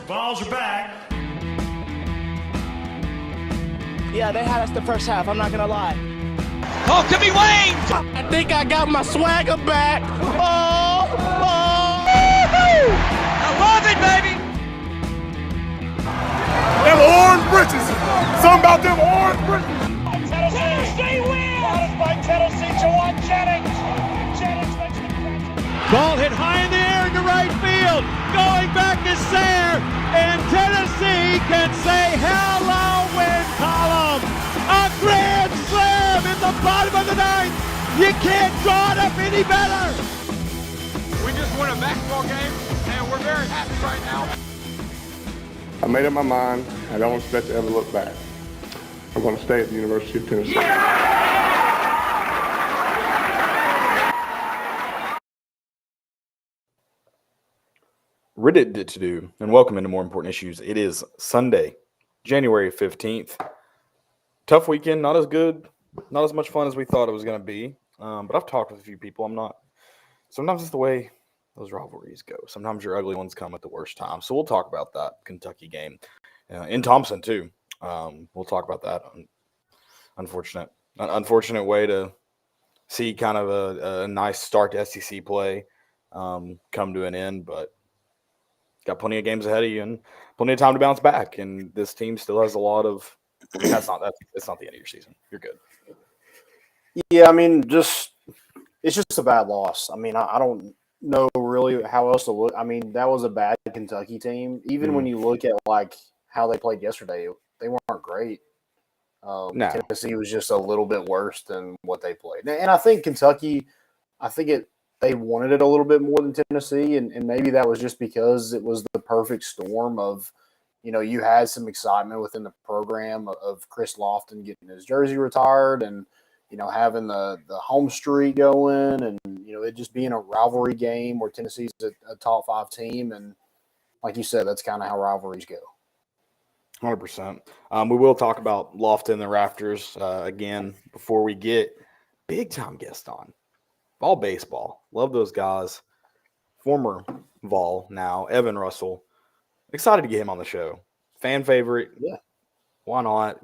Vols are back. Yeah, they had us the first half, I'm not going to lie. Oh, could be Wayne! I think I got my swagger back. Oh! I love it, baby! Them orange britches. Something about them orange britches. Tennessee wins! By Tennessee, Jawan Jennings. Jennings makes the catch. Ball hit high in the air into right field. Going back is Sayre. And Tennessee can say hello, win column. A grand slam in the bottom of the ninth. You can't draw it up any better. We just won a basketball game, and we're very happy right now. I made up my mind. I don't expect to ever look back. I'm going to stay at the University of Tennessee. Rid-it-to-do, and welcome into More Important Issues. It is Sunday, January 15th. Tough weekend, not as good, not as much fun as we thought it was going to be. But I've talked with a few people. Sometimes it's the way those rivalries go. Sometimes your ugly ones come at the worst time. So we'll talk about that Kentucky game in Thompson too. We'll talk about that. Unfortunate way to see kind of a nice start to SEC play come to an end, but got plenty of games ahead of you and plenty of time to bounce back. And this team still has a lot of. It's not the end of your season. You're good. Yeah, I mean, it's just a bad loss. I mean, I don't know really how else to look. I mean, that was a bad Kentucky team. Even when you look at like how they played yesterday, they weren't great. No. Tennessee was just a little bit worse than what they played. And I think Kentucky, they wanted it a little bit more than Tennessee, and maybe that was just because it was the perfect storm of, you had some excitement within the program of Chris Lofton getting his jersey retired and, having the home streak going and, it just being a rivalry game where Tennessee's a top 5 team. And like you said, that's kind of how rivalries go. 100%. We will talk about Lofton and the Rafters again before we get big-time guest on. Vol baseball. Love those guys. Former Vol now, Evan Russell. Excited to get him on the show. Fan favorite. Yeah. Why not?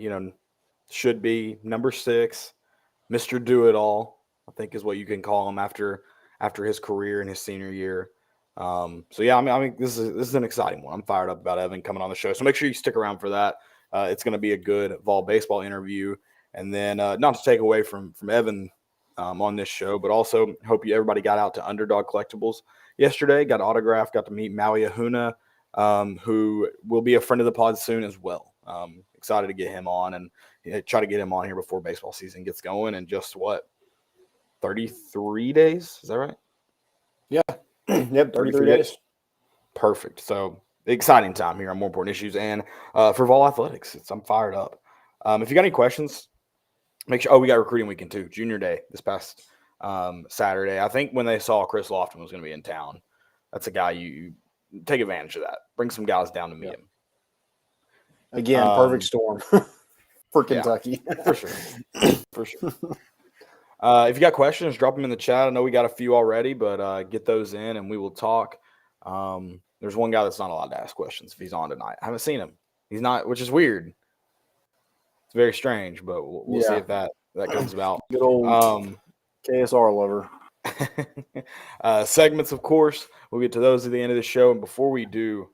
Should be number 6. Mr. Do-It-All, I think is what you can call him after his career in his senior year. I mean, this is an exciting one. I'm fired up about Evan coming on the show. So make sure you stick around for that. It's going to be a good Vol baseball interview. And then not to take away from Evan on this show, but also hope everybody got out to Underdog Collectibles yesterday, got autographed, got to meet Maui Ahuna, who will be a friend of the pod soon as well. Excited to get him on and try to get him on here before baseball season gets going in just 33 days? Is that right? Yeah. Yep, 33 days. Perfect. So exciting time here on More Important Issues and for Vol Athletics. I'm fired up. If you got any questions, make sure. Oh, we got recruiting weekend too. Junior Day this past Saturday. I think when they saw Chris Lofton was going to be in town, that's a guy you take advantage of that. Bring some guys down to meet him. Again, perfect storm for Kentucky. Yeah, for sure. For sure. If you got questions, drop them in the chat. I know we got a few already, but get those in and we will talk. There's one guy that's not allowed to ask questions if he's on tonight. I haven't seen him. He's not, which is weird. It's very strange, but we'll see if that comes about. Good old KSR lover. Segments, of course. We'll get to those at the end of the show. And before we do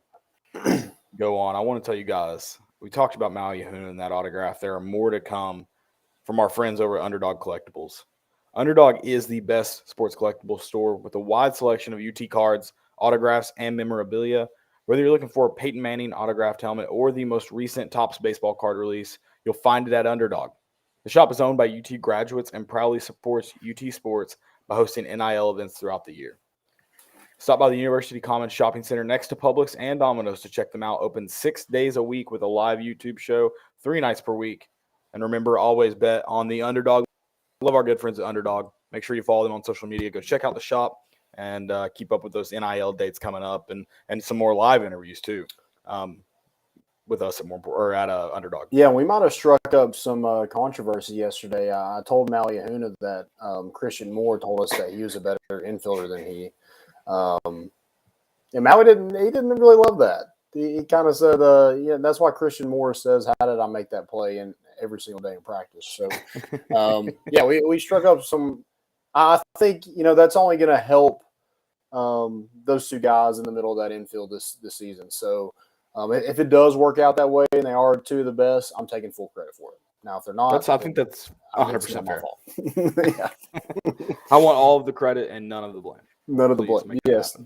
go on, I want to tell you guys, we talked about Maui Ahuna and that autograph. There are more to come from our friends over at Underdog Collectibles. Underdog is the best sports collectible store with a wide selection of UT cards, autographs, and memorabilia. Whether you're looking for a Peyton Manning autographed helmet or the most recent Topps baseball card release, you'll find it at Underdog. The shop is owned by UT graduates and proudly supports UT sports by hosting NIL events throughout the year. Stop by the University Commons Shopping Center next to Publix and Domino's to check them out. Open 6 days a week with a live YouTube show, 3 nights per week. And remember, always bet on the Underdog. Love our good friends at Underdog. Make sure you follow them on social media. Go check out the shop and keep up with those NIL dates coming up and some more live interviews too with us at Underdog. Yeah, we might have struck up some controversy yesterday. I told Maui Ahuna that Christian Moore told us that he was a better infielder than he. And Maui didn't really love that. He kind of said, yeah, that's why Christian Morris says, "How did I make that play?" And every single day in practice. So, yeah, we struck up some. I think that's only going to help those two guys in the middle of that infield this season. So, if it does work out that way and they are two of the best, I'm taking full credit for it. Now, if they're not, I think that's 100% fair. Yeah. I want all of the credit and none of the blame. None of the blame. Yes,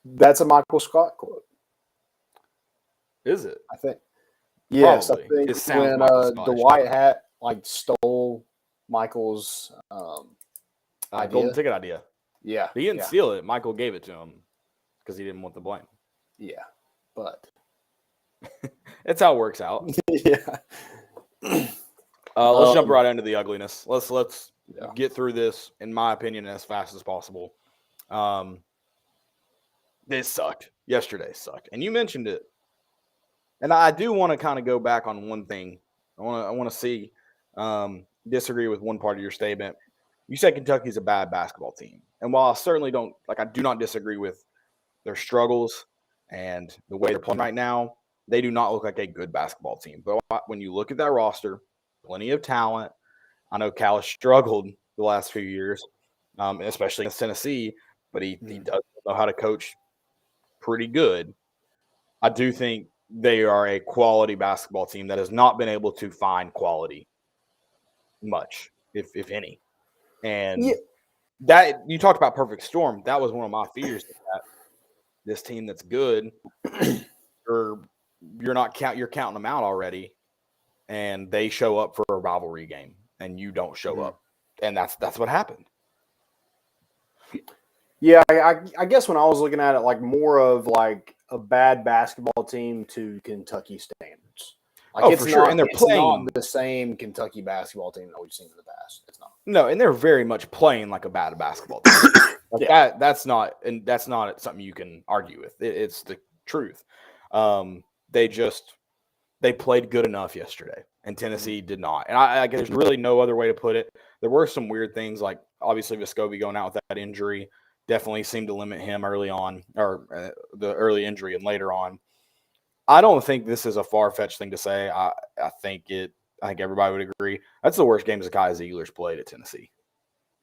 that's a Michael Scott quote. Is it? I think. Yes, probably. I think It sounds when Michael Scott-ish. Dwight Hat stole Michael's idea. Golden ticket idea. Yeah, he didn't steal it. Michael gave it to him because he didn't want the blame. Yeah, but it's how it works out. Yeah. Let's jump right into the ugliness. Let's get through this, in my opinion, as fast as possible. This sucked. Yesterday sucked, and you mentioned it. And I do want to kind of go back on one thing. I want to see disagree with one part of your statement. You said Kentucky's a bad basketball team, and while I certainly I do not disagree with their struggles and the way they're playing right now. They do not look like a good basketball team. But when you look at that roster, plenty of talent. I know Cal has struggled the last few years, especially against Tennessee, but he does know how to coach pretty good. I do think they are a quality basketball team that has not been able to find quality much, if any. And that you talked about perfect storm. That was one of my fears, that this team that's good, you're counting them out already, and they show up for a rivalry game and you don't show up. And that's what happened. Yeah, I guess when I was looking at it more of a bad basketball team to Kentucky standards. It's for sure. And they're playing not the same Kentucky basketball team that we've seen in the past. It's not. No, and they're very much playing like a bad basketball team. That's not something you can argue with. It's the truth. They played good enough yesterday, and Tennessee did not. And I guess there's really no other way to put it. There were some weird things, like obviously Vescovi going out with that injury definitely seemed to limit him early on, or the early injury and later on. I don't think this is a far-fetched thing to say. I think everybody would agree. That's the worst game Zakai Ziegler's played at Tennessee.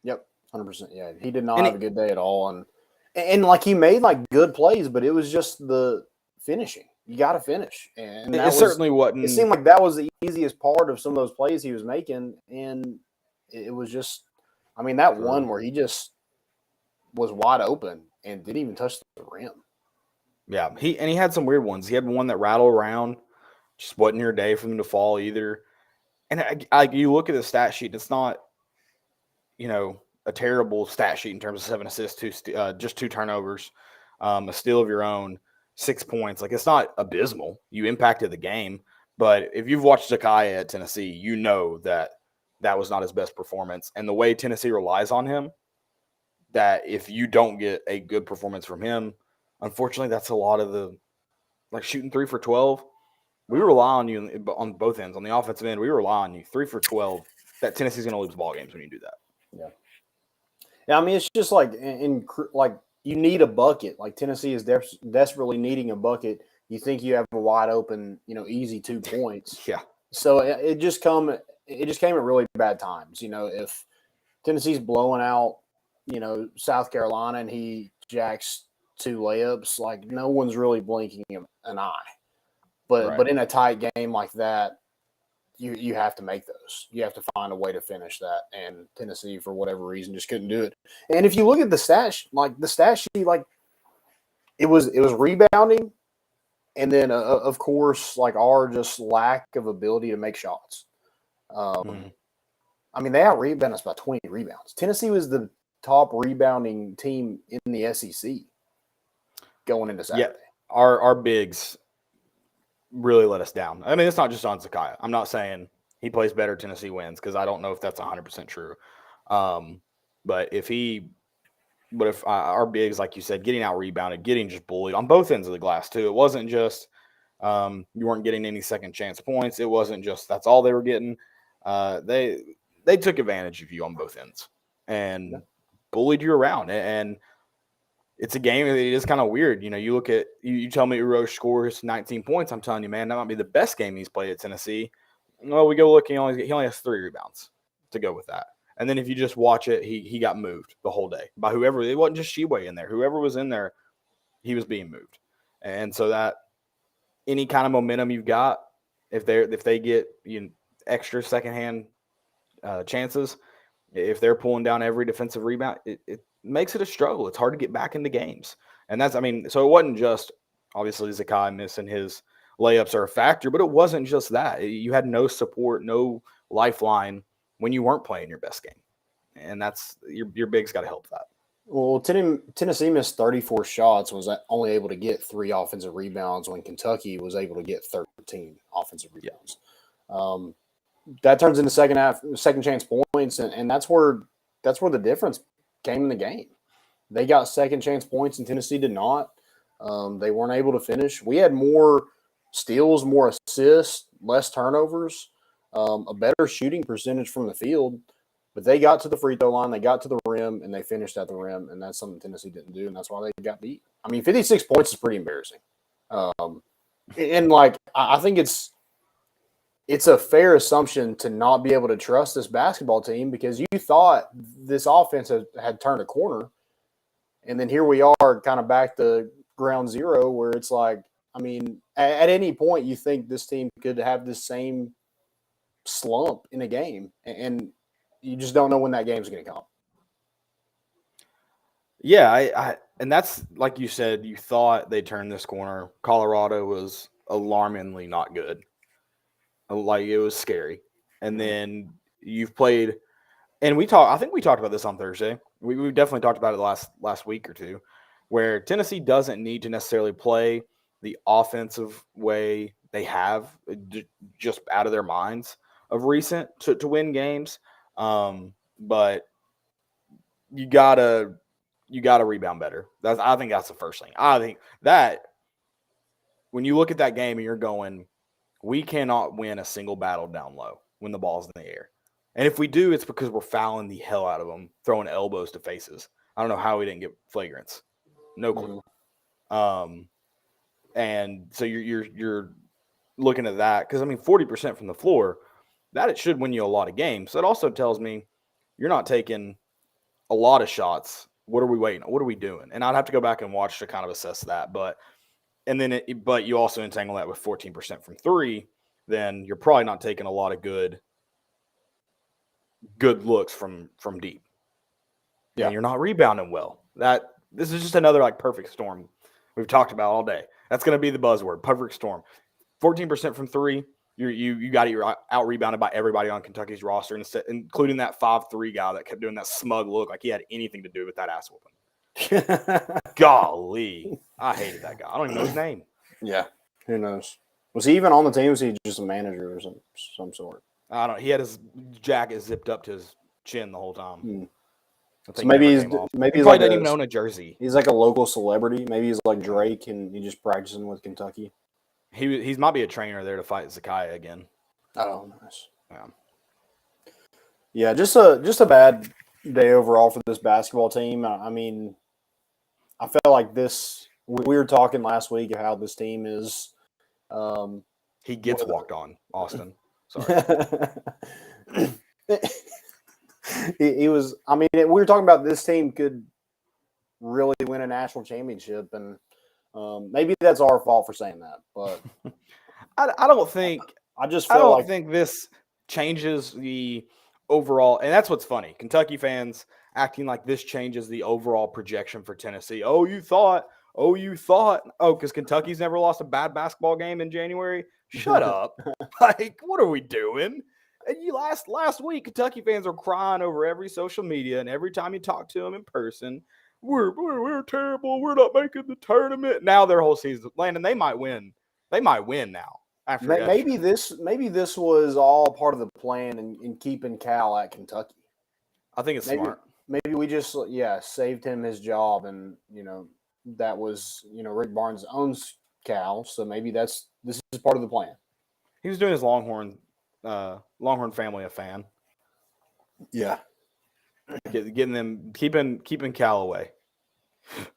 Yep, 100%. Yeah, he did not have a good day at all. And he made good plays, but it was just the finishing. You got to finish. And it certainly wasn't. It seemed like that was the easiest part of some of those plays he was making. And it was just, that one where he just was wide open and didn't even touch the rim. Yeah, he had some weird ones. He had one that rattled around. Just wasn't your day for them to fall either. And you look at the stat sheet, it's not, a terrible stat sheet in terms of 7 assists, just 2 turnovers, a steal of your own, 6 points. It's not abysmal. You impacted the game. But if you've watched Zakai at Tennessee, you know that was not his best performance. And the way Tennessee relies on him, that if you don't get a good performance from him, unfortunately, that's a lot of the shooting 3 for 12. We rely on you on both ends. On the offensive end, we rely on you 3 for 12. That Tennessee's going to lose ball games when you do that. Yeah. Yeah, it's just you need a bucket. Tennessee is desperately needing a bucket. You think you have a wide open, easy 2 points. Yeah. So it just came at really bad times. If Tennessee's blowing out, South Carolina and he jacks 2 layups, no one's really blinking an eye. But in a tight game like that, you have to make those. You have to find a way to finish that. And Tennessee, for whatever reason, just couldn't do it. And if you look at the stat sheet, it was rebounding, and then of course our just lack of ability to make shots. They out rebounded us by 20 rebounds. Tennessee was the top rebounding team in the SEC going into Saturday. Yeah, our bigs really let us down. It's not just on Zakai. I'm not saying he plays better, Tennessee wins, because I don't know if that's 100% true. But if our bigs, like you said, getting out rebounded, getting just bullied on both ends of the glass too. It wasn't just you weren't getting any second chance points. It wasn't just that's all they were getting. They took advantage of you on both ends and bullied you around. And it's a game that is kind of weird. You look at you tell me Urosh scores 19 points. I'm telling you, man, that might be the best game he's played at Tennessee. Well, we go look, he only has 3 rebounds to go with that. And then if you just watch it, he got moved the whole day by whoever. It wasn't just Sheway in there. Whoever was in there, he was being moved. And so that any kind of momentum you've got, if they get extra secondhand chances, if they're pulling down every defensive rebound, it makes it a struggle. It's hard to get back into games. And so it wasn't just obviously Zakai missing his layups are a factor, but it wasn't just that. You had no support, no lifeline when you weren't playing your best game. And that's your big's got to help that. Well, Tennessee missed 34 shots, was only able to get 3 offensive rebounds when Kentucky was able to get 13 offensive rebounds. That turns into second chance points, and that's where the difference came in the game. They got second chance points, and Tennessee did not. They weren't able to finish. We had more steals, more assists, less turnovers, a better shooting percentage from the field. But they got to the free throw line, they got to the rim, and they finished at the rim, and that's something Tennessee didn't do, and that's why they got beat. I mean, 56 points is pretty embarrassing. I think it's a fair assumption to not be able to trust this basketball team because you thought this offense had turned a corner, and then here we are kind of back to ground zero where it's like, I mean, at any point you think this team could have the same slump in a game, and you just don't know when that game's going to come. Yeah, and that's like you said, you thought they turned this corner. Colorado was alarmingly not good. Like, it was scary. And then you've played, and I think we talked about this on Thursday. We definitely talked about it last week or two, where Tennessee doesn't need to necessarily play the offensive way they have just out of their minds of recent to win games. But you gotta rebound better. I think that's the first thing. I think that when you look at that game and you're going, we cannot win a single battle down low when the ball's in the air. And if we do, it's because we're fouling the hell out of them, throwing elbows to faces. I don't know how we didn't get flagrants. No clue. And so you're looking at that because, I mean, 40% from the floor, that it should win you a lot of games. So it also tells me you're not taking a lot of shots. What are we waiting? What are we doing? And I'd have to go back and watch to kind of assess that. But you also entangle that with 14% from 3, then you're probably not taking a lot of good looks from deep. Yeah, and you're not rebounding well. This is just another perfect storm we've talked about all day. That's going to be the buzzword, perfect storm. 14% from 3. You got to out rebounded by everybody on Kentucky's roster, including that 5'3" guy that kept doing that smug look like he had anything to do with that ass whooping. Golly, I hated that guy. I don't even know his name. Yeah, who knows? Was he even on the team? Was he just a manager or some sort? I don't know. He had his jacket zipped up to his chin the whole time. So maybe he's probably doesn't even own a jersey. He's like a local celebrity. Maybe he's like Drake and he's just practicing with Kentucky. He might be a trainer there to fight Zakai again. Oh, nice. Yeah, just a bad day overall for this basketball team. I mean, I felt like this. We were talking last week of how this team is. He gets walked on, Austin. Sorry. he was. I mean, we were talking about this team could really win a national championship, and maybe that's our fault for saying that. But I don't think. I don't think this changes the overall, and that's what's funny. Kentucky fans acting like this changes the overall projection for Tennessee. Oh, you thought. Oh, because Kentucky's never lost a bad basketball game in January. Shut up. What are we doing? And you last week, Kentucky fans are crying over every social media, and every time you talk to them in person, we're terrible. We're not making the tournament. Now their whole season, Landon, they might win. They might win now. Maybe this was all part of the plan in keeping Cal at Kentucky. I think it's smart. Maybe we just saved him his job, and that was Rick Barnes owns Cal, so maybe this is part of the plan. He was doing his Longhorn family a fan. Yeah, getting them keeping Cal away.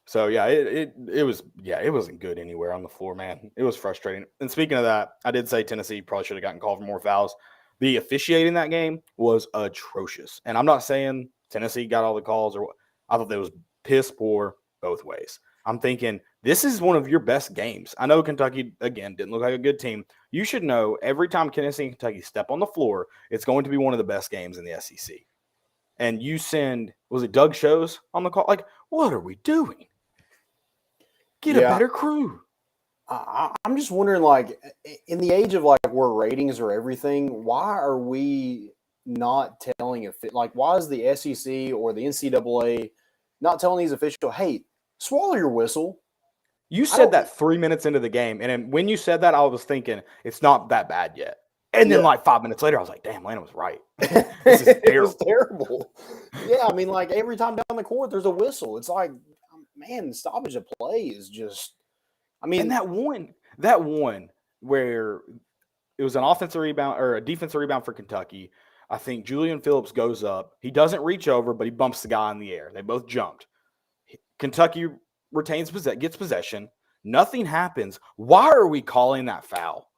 So yeah, it wasn't good anywhere on the floor, man. It was frustrating. And speaking of that, I did say Tennessee probably should have gotten called for more fouls. The officiating that game was atrocious, and I'm not saying Tennessee got all the calls or what. I thought that was piss poor both ways. I'm thinking this is one of your best games. I know Kentucky again didn't look like a good team. You should know every time Tennessee and Kentucky step on the floor, it's going to be one of the best games in the SEC. And you send, was it Doug Shows on the call? Like, what are we doing? Get a better crew. I'm just wondering, like, in the age of like where ratings are everything, why are we not telling why is the SEC or the NCAA not telling these officials, hey, swallow your whistle? You said that 3 minutes into the game, and then when you said that, I was thinking it's not that bad yet. And then like 5 minutes later, I was like, damn, Lana was right. This is terrible. It was terrible. Yeah, I mean, like every time down the court, there's a whistle. It's like, man, stoppage of play is just. I mean, and that one where it was an offensive rebound or a defensive rebound for Kentucky. I think Julian Phillips goes up. He doesn't reach over, but he bumps the guy in the air. They both jumped. Kentucky gets possession. Nothing happens. Why are we calling that foul?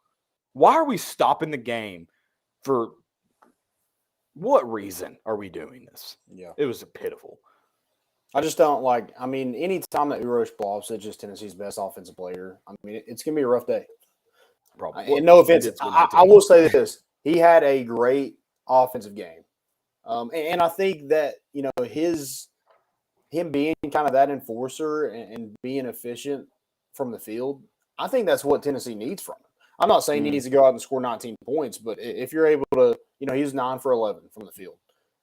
Why are we stopping the game? For what reason are we doing this? Yeah. It was pitiful. I just don't like. I mean, any time that Uroš Blobs is just Tennessee's best offensive player, I mean, it's going to be a rough day. Probably. And no offense, I will say this: he had a great offensive game, and I think that him being kind of that enforcer and being efficient from the field, I think that's what Tennessee needs from him. I'm not saying he needs to go out and score 19 points, but if you're able to, he was 9 for 11 from the field.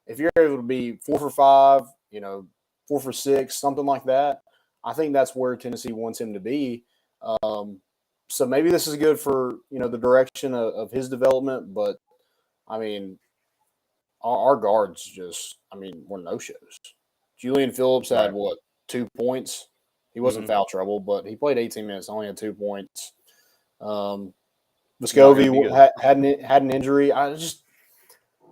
If you're able to be 4 for 5, 4 for 6, something like that, I think that's where Tennessee wants him to be. So maybe this is good for, the direction of his development. But, I mean, our guards just, were no-shows. Julian Phillips had, 2 points? He wasn't foul trouble, but he played 18 minutes, only had 2 points. Muscovy had an injury.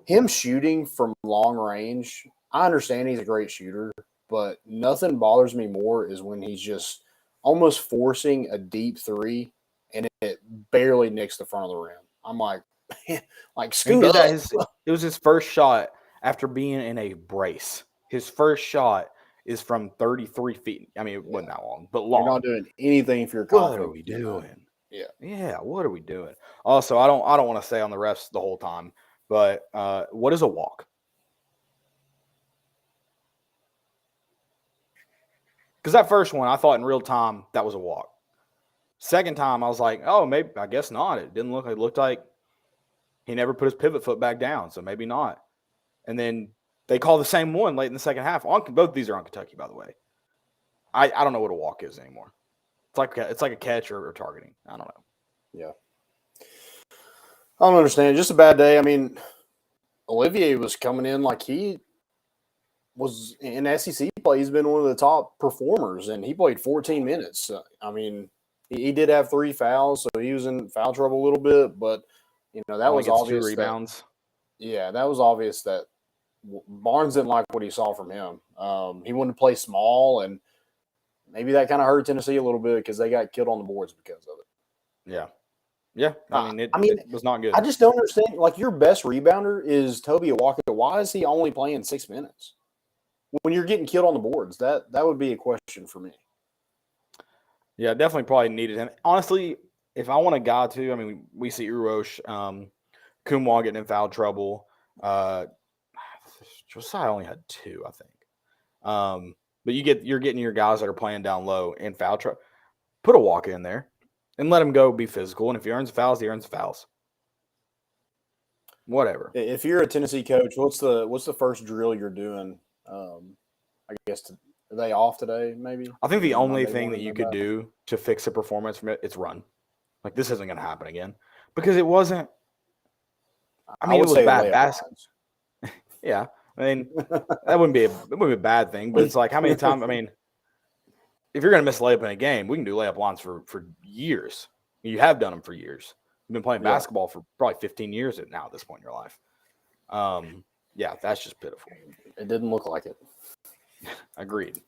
Him shooting from long range, I understand he's a great shooter, but nothing bothers me more is when he's just almost forcing a deep three and it barely nicks the front of the rim. I'm like, man, scoot up. It was his first shot after being in a brace. His first shot is from 33 feet. I mean, it wasn't that long, but long. You're not doing anything if you're confident. What are we doing? Yeah. What are we doing? Also, I don't want to stay on the refs the whole time, but what is a walk? Because that first one, I thought in real time that was a walk. Second time, I was like, oh, maybe, I guess not. It looked like he never put his pivot foot back down, so maybe not. And then they call the same one late in the second half. Both of these are on Kentucky, by the way. I don't know what a walk is anymore. It's like a catch or targeting. I don't know. Yeah. I don't understand. Just a bad day. I mean, Olivier was coming in like he was in SEC play. He's been one of the top performers, and he played 14 minutes. He did have 3 fouls, so he was in foul trouble a little bit. But that was obvious. 2 rebounds. That was obvious that Barnes didn't like what he saw from him. He wanted to play small, and maybe that kind of hurt Tennessee a little bit because they got killed on the boards because of it. Yeah. Yeah. It was not good. I just don't understand. Like, your best rebounder is Toby Awaka. Why is he only playing 6 minutes? When you're getting killed on the boards, that would be a question for me. Yeah, definitely probably needed him. Honestly, if I want a guy to, we see Uroš, Kumwa getting in foul trouble. Josiah only had 2, I think. But you're getting your guys that are playing down low in foul trouble. Put a walk in there and let him go be physical. And if he earns fouls, he earns fouls. Whatever. If you're a Tennessee coach, what's the first drill you're doing? I guess are they off today? Maybe. I think the only thing that you could do to fix a performance from it's run. Like, this isn't going to happen again because it wasn't. it was bad basketball. Yeah. That wouldn't be a bad thing, but it's like, how many times? If you're going to miss a layup in a game, we can do layup lines for years. You have done them for years. You've been playing basketball for probably 15 years now at this point in your life. That's just pitiful. It didn't look like it. Agreed.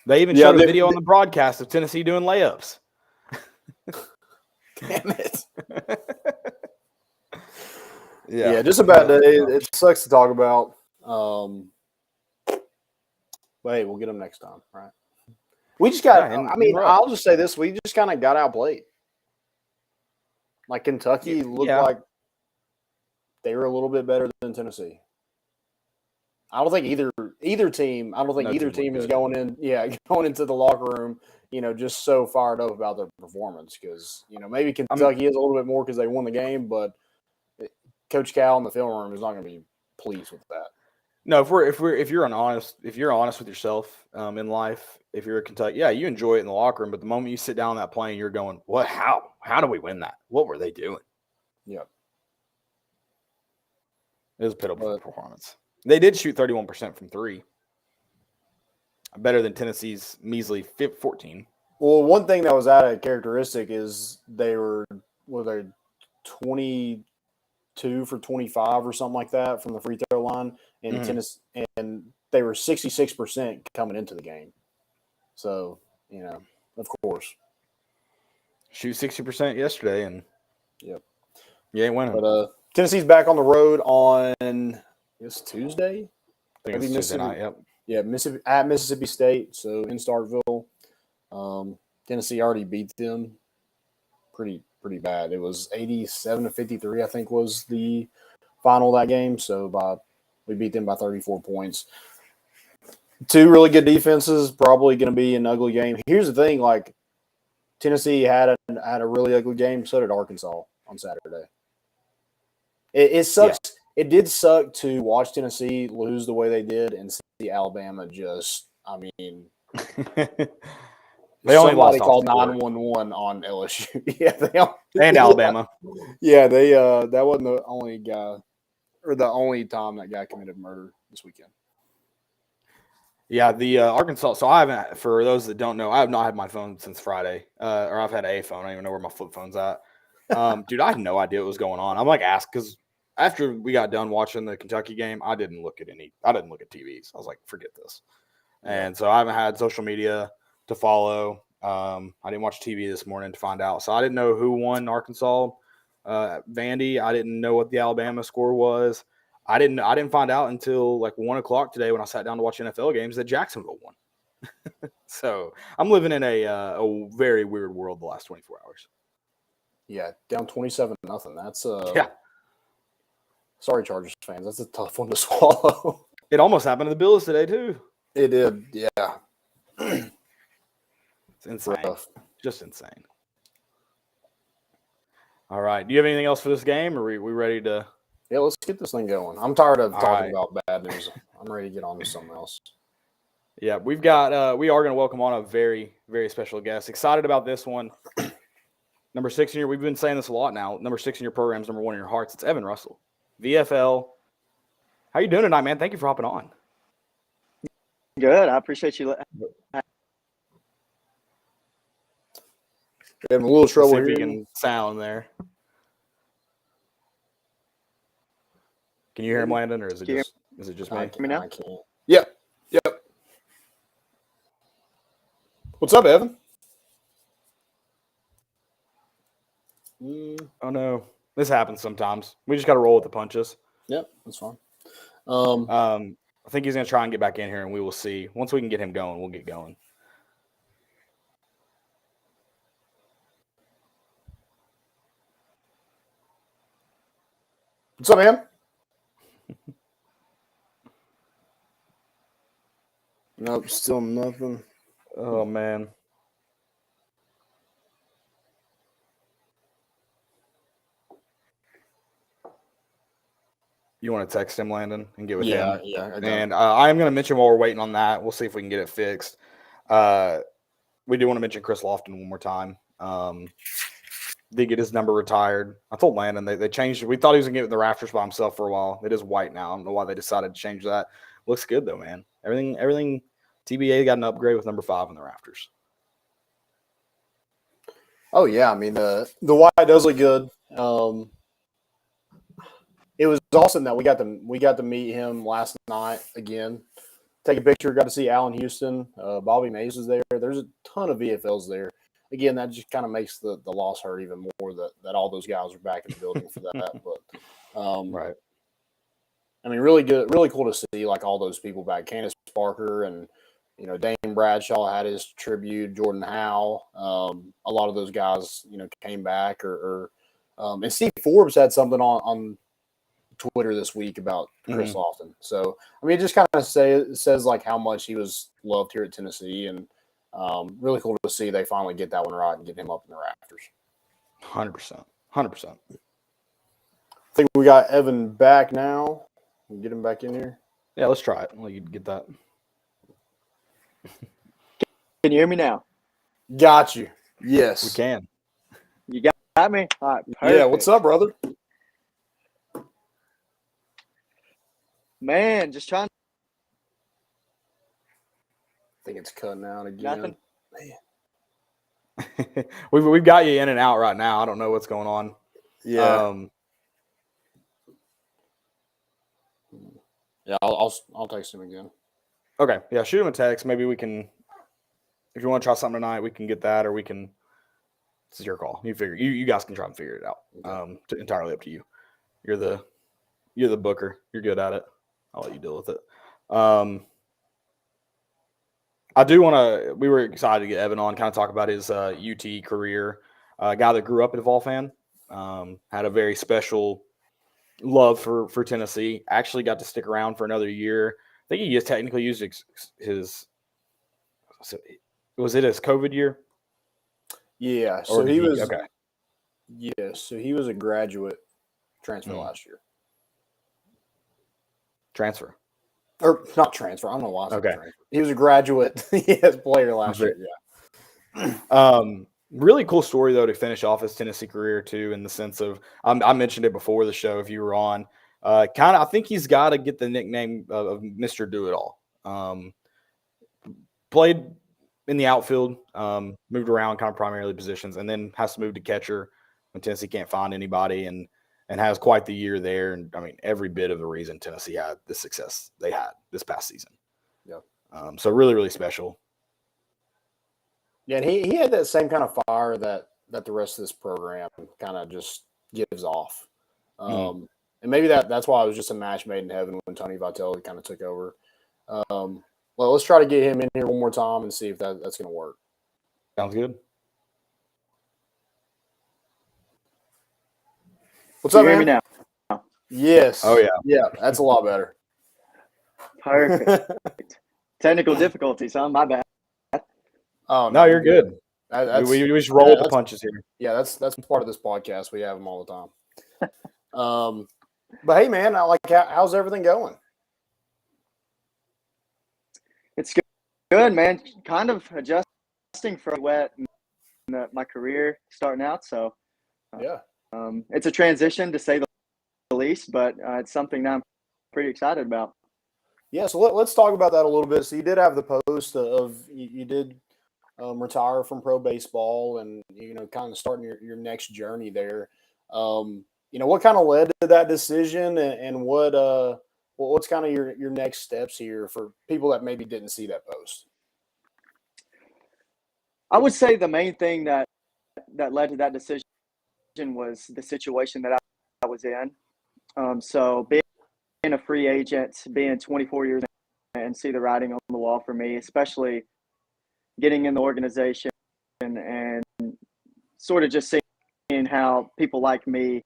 They even showed a video on the broadcast of Tennessee doing layups. Damn it. Yeah, just about it sucks to talk about. But hey, we'll get them next time, right? We just got. I'll just say this: we just kind of got outplayed. Like Kentucky looked like they were a little bit better than Tennessee. I don't think either team. I don't think either team is going into the locker room, just so fired up about their performance because maybe Kentucky is a little bit more because they won the game, but Coach Cal in the film room is not going to be pleased with that. No, if you're honest with yourself in life, if you're a Kentucky, you enjoy it in the locker room, but the moment you sit down on that plane, you're going, "What? How do we win that? What were they doing?" Yeah, it was a pitiful performance. They did shoot 31% from three, better than Tennessee's measly 14. Well, one thing that was out of characteristic is they were 22 for 25 or something like that from the free throw line, and Tennessee, and they were 66% coming into the game. So, of course, shoot 60% yesterday, and you ain't winning. But Tennessee's back on the road on Tuesday. I think it's Tuesday night. Yep. Yeah, Mississippi State. So in Starkville, Tennessee already beat them pretty bad. It was 87-53, I think, was the final of that game. So we beat them by 34 points. Two really good defenses, probably going to be an ugly game. Here's the thing: like Tennessee had a really ugly game. So did Arkansas on Saturday. It sucks. Yeah. It did suck to watch Tennessee lose the way they did and see Alabama just. I mean. Somebody called 911 on LSU. And Alabama. Yeah, they that wasn't the only guy or the only time that guy committed murder this weekend. Yeah, the Arkansas. So I haven't. For those that don't know, I have not had my phone since Friday, or I've had a phone. I don't even know where my flip phone's at. Dude, I had no idea what was going on. I'm like asked because after we got done watching the Kentucky game, I didn't look at TVs. I was like, forget this. And so I haven't had social media to follow. I didn't watch TV this morning to find out. So I didn't know who won Arkansas, Vandy. I didn't know what the Alabama score was. I didn't find out until like 1:00 today when I sat down to watch NFL games that Jacksonville won. So I'm living in a very weird world the last 24 hours. Yeah, down 27-0. That's sorry, Chargers fans. That's a tough one to swallow. It almost happened to the Bills today too. It did, yeah. It's insane. Rough. Just insane. All right. Do you have anything else for this game, or are we ready to? Yeah, let's get this thing going. I'm tired of talking about bad news. I'm ready to get on to something else. Yeah, we are going to welcome on a very, very special guest. Excited about this one. Number 6 in your, we've been saying this a lot now. Number 6 in your programs, number 1 in your hearts. It's Evan Russell, VFL. How you doing tonight, man? Thank you for hopping on. Good. I appreciate you. Having a little trouble here. If you can sound there. Can you hear him, Landon, or is it just me? Hear me now? I can't. Yep. What's up, Evan? Oh no, this happens sometimes. We just got to roll with the punches. Yep, that's fine. I think he's going to try and get back in here, and we will see. Once we can get him going, we'll get going. What's up, man? Nope, still nothing. Oh, man. You want to text him, Landon, and get with him? Yeah. And I am going to mention while we're waiting on that. We'll see if we can get it fixed. We do want to mention Chris Lofton one more time. Did get his number retired. I told Landon they changed it. We thought he was going to get in the Rafters by himself for a while. It is white now. I don't know why they decided to change that. Looks good, though, man. Everything TBA got an upgrade with number 5 in the Rafters. Oh, yeah. I mean, the white does look good. It was awesome that we got to meet him last night again. take a picture. Got to see Allen Houston. Bobby Mays was there. There's a ton of VFLs there. Again, that just kind of makes the loss hurt even more that all those guys are back in the building for that. But Right. I mean, really good, really cool to see like all those people back. Candace Parker and Dane Bradshaw had his tribute. Jordan Howe, a lot of those guys came back. And Steve Forbes had something on Twitter this week about Chris Lofton. So I mean, it just kind of says like how much he was loved here at Tennessee, and really cool to see they finally get that one right and get him up in the Rafters. 100%. 100%. I think we got Evan back now. Get him back in here. Yeah, let's try it. Let you get that. Can you hear me now? Got you. Yes. We can. You got me? All right. Yeah, Perfect. what's up, brother? Man, just trying. I think it's cutting out again. Nothing. Man. we've got you in and out right now. I don't know what's going on. Yeah. Yeah, I'll text him again. Okay. Yeah, shoot him a text. Maybe we can, if you want to try something tonight, we can get that, or we can. This is your call. You guys can try and figure it out. Okay. Entirely up to you. You're the booker. You're good at it. I'll let you deal with it. I do want to. We were excited to get Evan on, kind of talk about his UT career. A guy that grew up a Vol fan, had a very special love for Tennessee. Actually, got to stick around for another year. I think he just technically used his. Was it his COVID year? Yeah. So he was okay. Yeah. So he was a graduate transfer last year. Transfer. Or not transfer. I don't know why I said Okay. transfer. He was a graduate player last year. Yeah. Really cool story, though, to finish off his Tennessee career, too, in the sense of I mentioned it before the show if you were on. I think he's got to get the nickname of Mr. Do-It-All. Played in the outfield, moved around kind of primarily positions, and then has to move to catcher when Tennessee can't find anybody, and has quite the year there. And, I mean, every bit of the reason Tennessee had the success they had this past season. Yeah. So really, really special. Yeah, and he had that same kind of fire that the rest of this program kind of just gives off. And maybe that's why it was just a match made in heaven when Tony Vitelli kind of took over. Well, let's try to get him in here one more time and see if that's going to work. Sounds good. What's up, Can you man? hear me now? Yes. Oh, yeah. Yeah, that's a lot better. Perfect. Technical difficulties, huh? My bad. Oh No, you're good. We We just roll with the punches here. Yeah, that's part of this podcast. We have them all the time. But hey, man, how's everything going? It's good, man. Kind of adjusting for wet in my career starting out. So Yeah. it's a transition to say the least, but it's something that I'm pretty excited about. Yeah, so let's talk about that a little bit. So you did have the post of you did retire from pro baseball, and kind of starting your next journey there. What kind of led to that decision, and what's kind of your next steps here for people that maybe didn't see that post? I would say the main thing that led to that decision was the situation that I was in. So being a free agent, being 24 years old, and see the writing on the wall for me, especially getting in the organization and sort of just seeing how people like me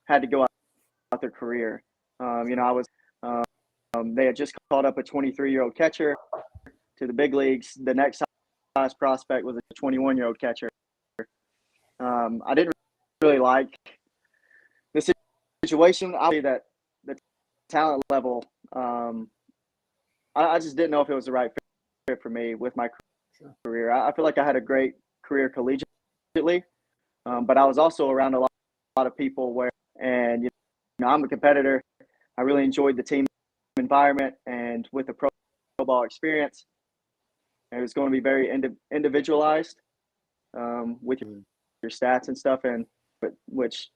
had to go out their career. I was they had just called up a 23-year-old catcher to the big leagues. The next highest prospect was a 21-year-old catcher. I didn't really like the situation. I believe that the talent level, I just didn't know if it was the right fit for me with my career. I feel like I had a great career collegiately, but I was also around a lot of people and I'm a competitor. I really enjoyed the team environment, and with the pro ball experience, it was going to be very individualized with your stats and stuff, which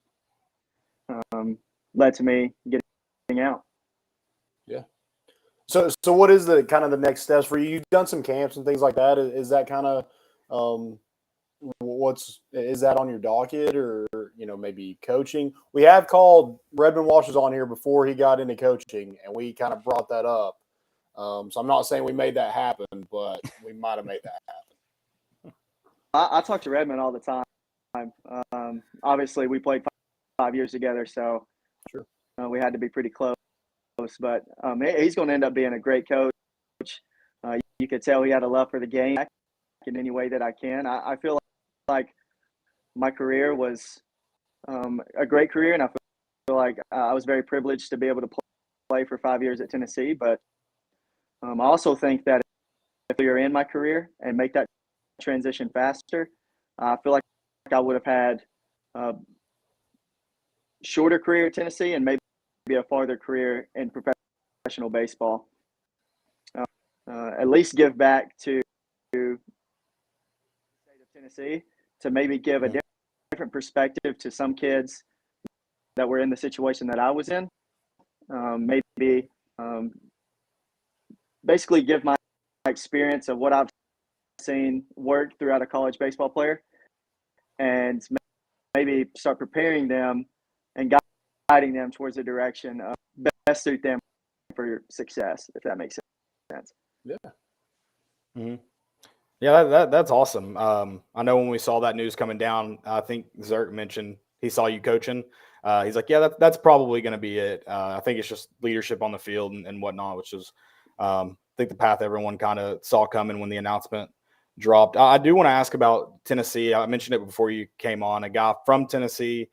led to me getting out. Yeah. So what is the kind of the next steps for you? You've done some camps and things like that. Is that kind of is that on your docket, or maybe coaching? We have called Redmond Walsh on here before he got into coaching, and we kind of brought that up. So I'm not saying we made that happen, but we might have made that happen. I talk to Redmond all the time. Obviously, we played 5 years together, so sure. We had to be pretty close. But he's going to end up being a great coach. You could tell he had a love for the game in any way that I can. I feel like my career was a great career, and I feel like I was very privileged to be able to play for 5 years at Tennessee. But I also think that if you're in my career and make that transition faster, I feel like I would have had a shorter career at Tennessee and maybe a farther career in professional baseball. At least give back to the state of Tennessee to maybe give a different perspective to some kids that were in the situation that I was in. Maybe basically give my experience of what I've seen work throughout a college baseball player, and maybe start preparing them and guiding them towards the direction of best suit them for success, if that makes sense. Yeah. Mm-hmm. Yeah, that's awesome. I know when we saw that news coming down, I think Zerk mentioned he saw you coaching. He's like, yeah, that's probably going to be it. I think it's just leadership on the field and whatnot, which is, I think, the path everyone kind of saw coming when the announcement dropped. I do want to ask about Tennessee. I mentioned it before you came on. A guy from Tennessee.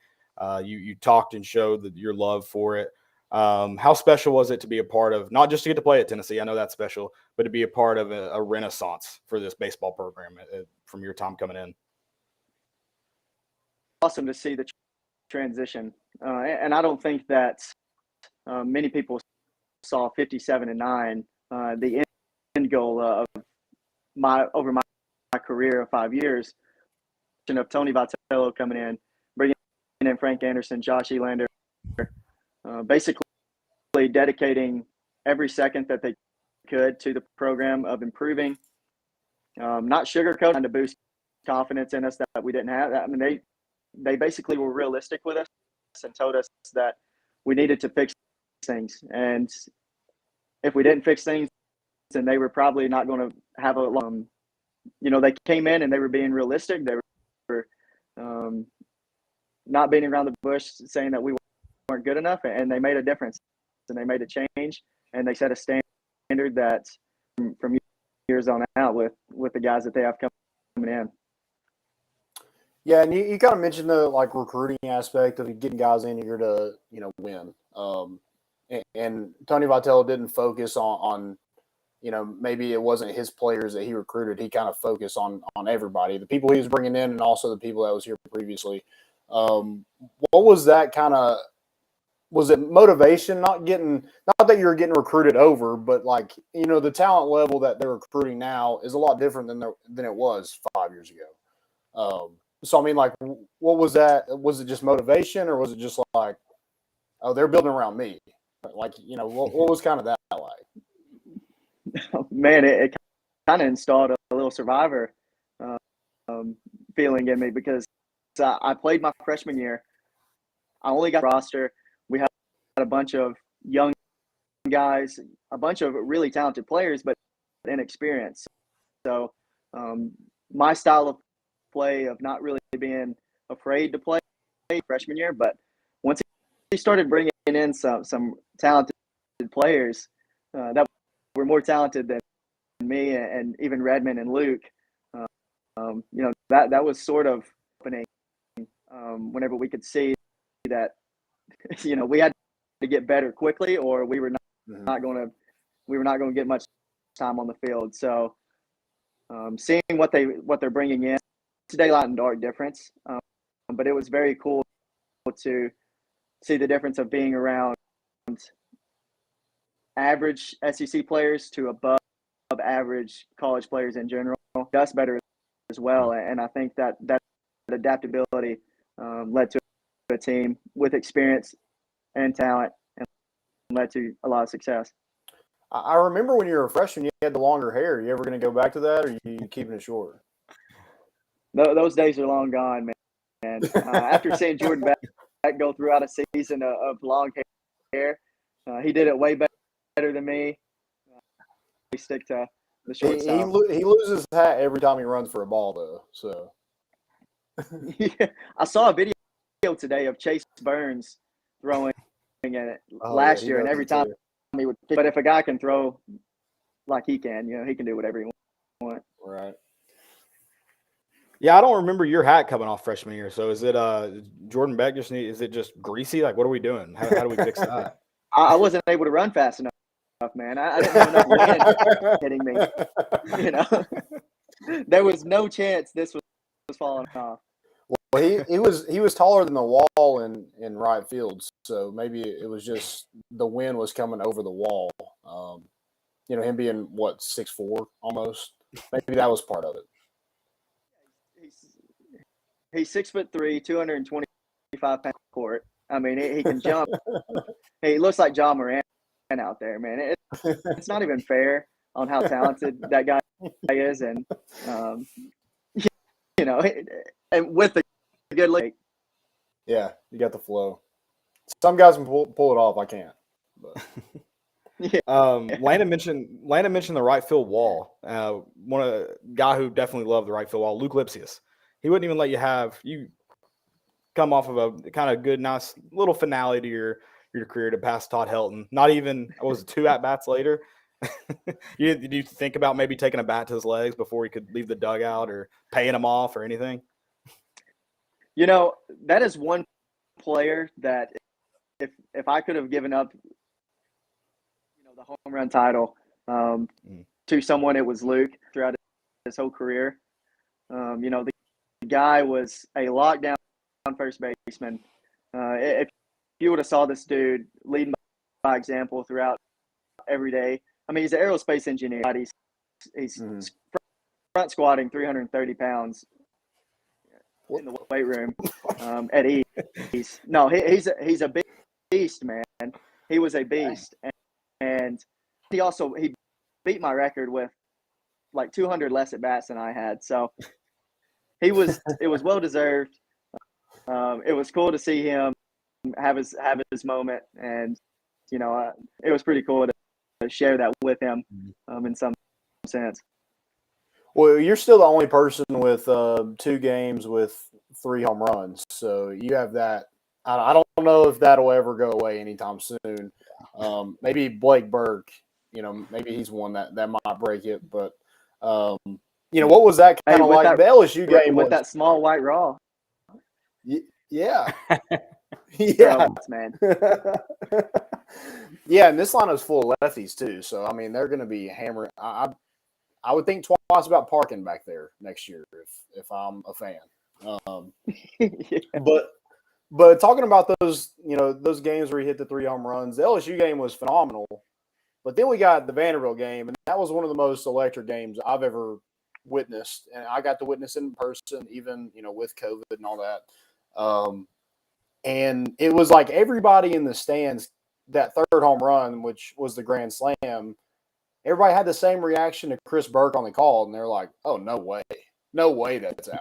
You talked and showed your love for it. How special was it to be a part of, not just to get to play at Tennessee, I know that's special, but to be a part of a renaissance for this baseball program from your time coming in? Awesome to see the transition. And I don't think that many people saw 57-9, the end goal of my career of 5 years, of Tony Vitello coming in, bringing in Frank Anderson, Josh Elander, basically dedicating every second that they could to the program of improving, not sugarcoating, to boost confidence in us that we didn't have. I mean, they basically were realistic with us and told us that we needed to fix things. And if we didn't fix things, then they were probably not going to have a long, they came in and they were being realistic. They were not beating around the bush saying that we weren't good enough, and they made a difference and they made a change, and they set a standard that from years on out with the guys that they have coming in. Yeah, and you kind of mentioned the recruiting aspect of getting guys in here to win. And Tony Vitello didn't focus on maybe it wasn't his players that he recruited. He kind of focused on everybody, the people he was bringing in, and also the people that was here previously. What was that kind of? Was it motivation? Not that you're getting recruited over, but the talent level that they're recruiting now is a lot different than it was 5 years ago. So, I mean, what was that? Was it just motivation, or was it just oh, they're building around me? What was kind of that like? Man, it kind of installed a little survivor feeling in me, because I played my freshman year. I only got roster. We had a bunch of young guys, a bunch of really talented players, but inexperienced. So my style of play of not really being afraid to play freshman year, but once he started bringing in some talented players that were more talented than me and even Redmond and Luke, that was sort of opening whenever we could see that we had to get better quickly, or we were not going to get much time on the field. So seeing what they're bringing in, it's a daylight and dark difference, but it was very cool to see the difference of being around average SEC players to above average college players in general. Us better as well, and I think that adaptability led to a team with experience and talent, and led to a lot of success. I remember when you were a freshman, you had the longer hair. You ever going to go back to that, or are you keeping it short? Those days are long gone, man. After seeing Jordan Beck go throughout a season of long hair, he did it way better than me. We stick to the short He loses his hat every time he runs for a ball, though. So yeah. I saw a video today of Chase Burns throwing it last year, and every time he would. But if a guy can throw like he can, he can do whatever he wants. Right. Yeah, I don't remember your hat coming off freshman year. So is it Jordan Beck is it just greasy? Like, what are we doing? How do we fix that? I wasn't able to run fast enough, man. I didn't have enough wind hitting me. There was no chance this was falling off. Well, he was taller than the wall in right field, so maybe it was just the wind was coming over the wall. Him being 6'4" almost. Maybe that was part of it. He's 6'3", 225-pound court. I mean, he can jump. He looks like John Moran out there, man. It's not even fair on how talented that guy is, and and with the good leg. Yeah, you got the flow. Some guys can pull it off. I can't. But. Yeah. Landon mentioned the right field wall. One guy who definitely loved the right field wall, Luke Lipsius. He wouldn't even let you come off of a kind of good, nice little finale to your career to pass Todd Helton. Not even was it 2 at-bats later. Did you think about maybe taking a bat to his legs before he could leave the dugout or paying him off or anything? That is one player that if I could have given up the home run title to someone, it was Luke throughout his whole career. The guy was a lockdown first baseman. If you would have saw this dude leading by example throughout every day. I mean, he's an aerospace engineer. He's front squatting 330 pounds in the weight room at ease. No, he's a beast, man. He was a beast, and he beat my record with like 200 less at bats than I had. So it was well deserved. It was cool to see him have his moment, and it was pretty cool to share that with him in some sense. Well, you're still the only person with 2 games with 3 home runs, so you have that. I don't know if that'll ever go away anytime soon. Maybe Blake Burke, maybe he's one that might break it. But what was that kind of like? The LSU game with that small white raw. Yeah. Yeah, man. Yeah, and this line is full of lefties too. So I mean, they're going to be hammering. I would think twice about parking back there next year if I'm a fan. Yeah. But talking about those games where he hit the 3 home runs, the LSU game was phenomenal. But then we got the Vanderbilt game, and that was one of the most electric games I've ever witnessed. And I got to witness it in person, even with COVID and all that. And it was like everybody in the stands, that 3rd home run, which was the grand slam, everybody had the same reaction to Chris Burke on the call, and they're like, "Oh, no way that's out."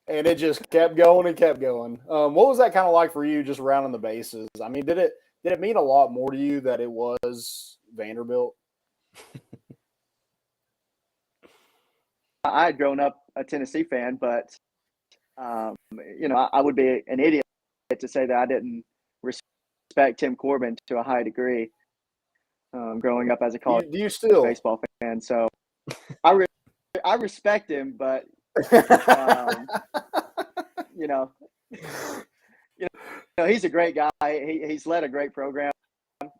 And it just kept going and kept going. What was that kind of like for you, just rounding the bases? I mean, did it mean a lot more to you that it was Vanderbilt? I had grown up a Tennessee fan, but I would be an idiot to say that I didn't respect Tim Corbin to a high degree. Growing up as a college do you still baseball fan, so I respect him, but he's a great guy. He's led a great program. But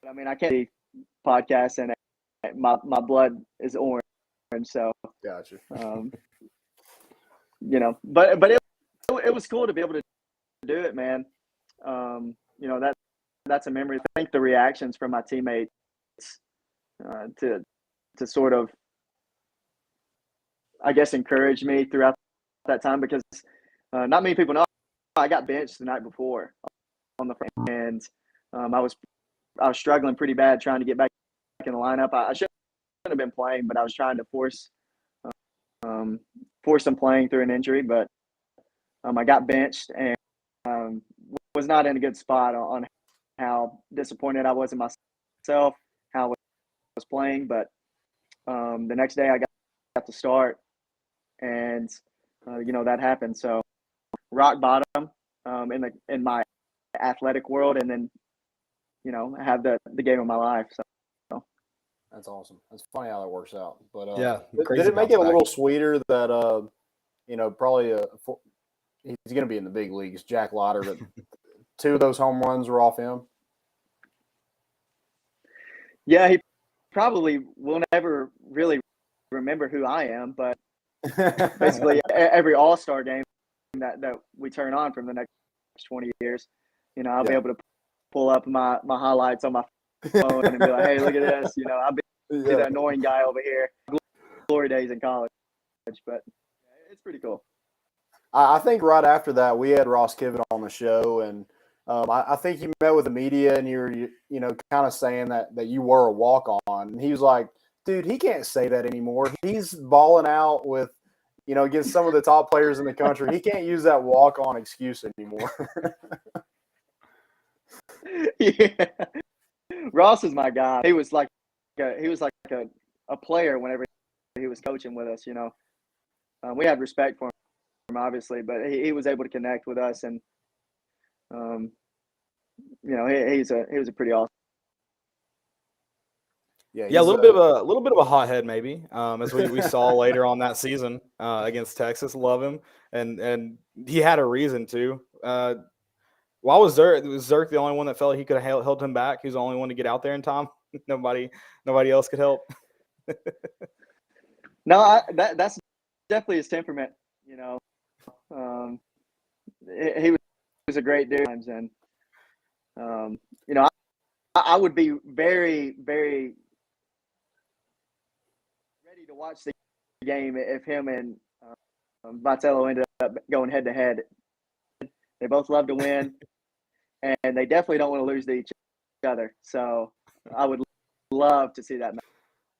I mean, I can't be podcast, and my blood is orange, so gotcha. But it was cool to be able to do it, man. That's a memory. I think the reactions from my teammates to sort of, I guess, encourage me throughout that time, because not many people know I got benched the night before on the front, and I was was struggling pretty bad trying to get back in the lineup. I shouldn't have been playing, but I was trying to force some playing through an injury. But I got benched and was not in a good spot on how disappointed I was in myself, how I was playing. But the next day I got to start, and that happened. So rock bottom in my athletic world, and then have the game of my life. So That's awesome. That's funny how that works out. But Yeah, did it make it a little sweeter that probably he's going to be in the big leagues, Jack Leiter, that 2 of those home runs were off him? Yeah, he probably will never really remember who I am, but basically every All-Star game that we turn on from the next 20 years, I'll be able to pull up my highlights on my phone and be like, hey, look at this. I'll be the annoying guy over here. Glory days in college, but it's pretty cool. I think right after that, we had Ross Kiven on the show, and I think you met with the media, and you kind of saying that you were a walk-on. And he was like, dude, he can't say that anymore. He's balling out with, against some of the top players in the country. He can't use that walk-on excuse anymore. Yeah. Ross is my guy. He was like a player whenever he was coaching with us. We had respect for him, obviously, but he was able to connect with us, and he was a pretty awesome. Yeah, a little bit of a hothead, maybe, as we saw later on that season against Texas. Love him, and he had a reason to. Why was Zerk the only one that felt like he could have held him back? He was the only one to get out there in time. Nobody else could help. No, that's definitely his temperament. He was a great dude, and I would be very, very ready to watch the game if him and Vitello ended up going head to head. They both love to win, and they definitely don't want to lose to each other. So I would love to see that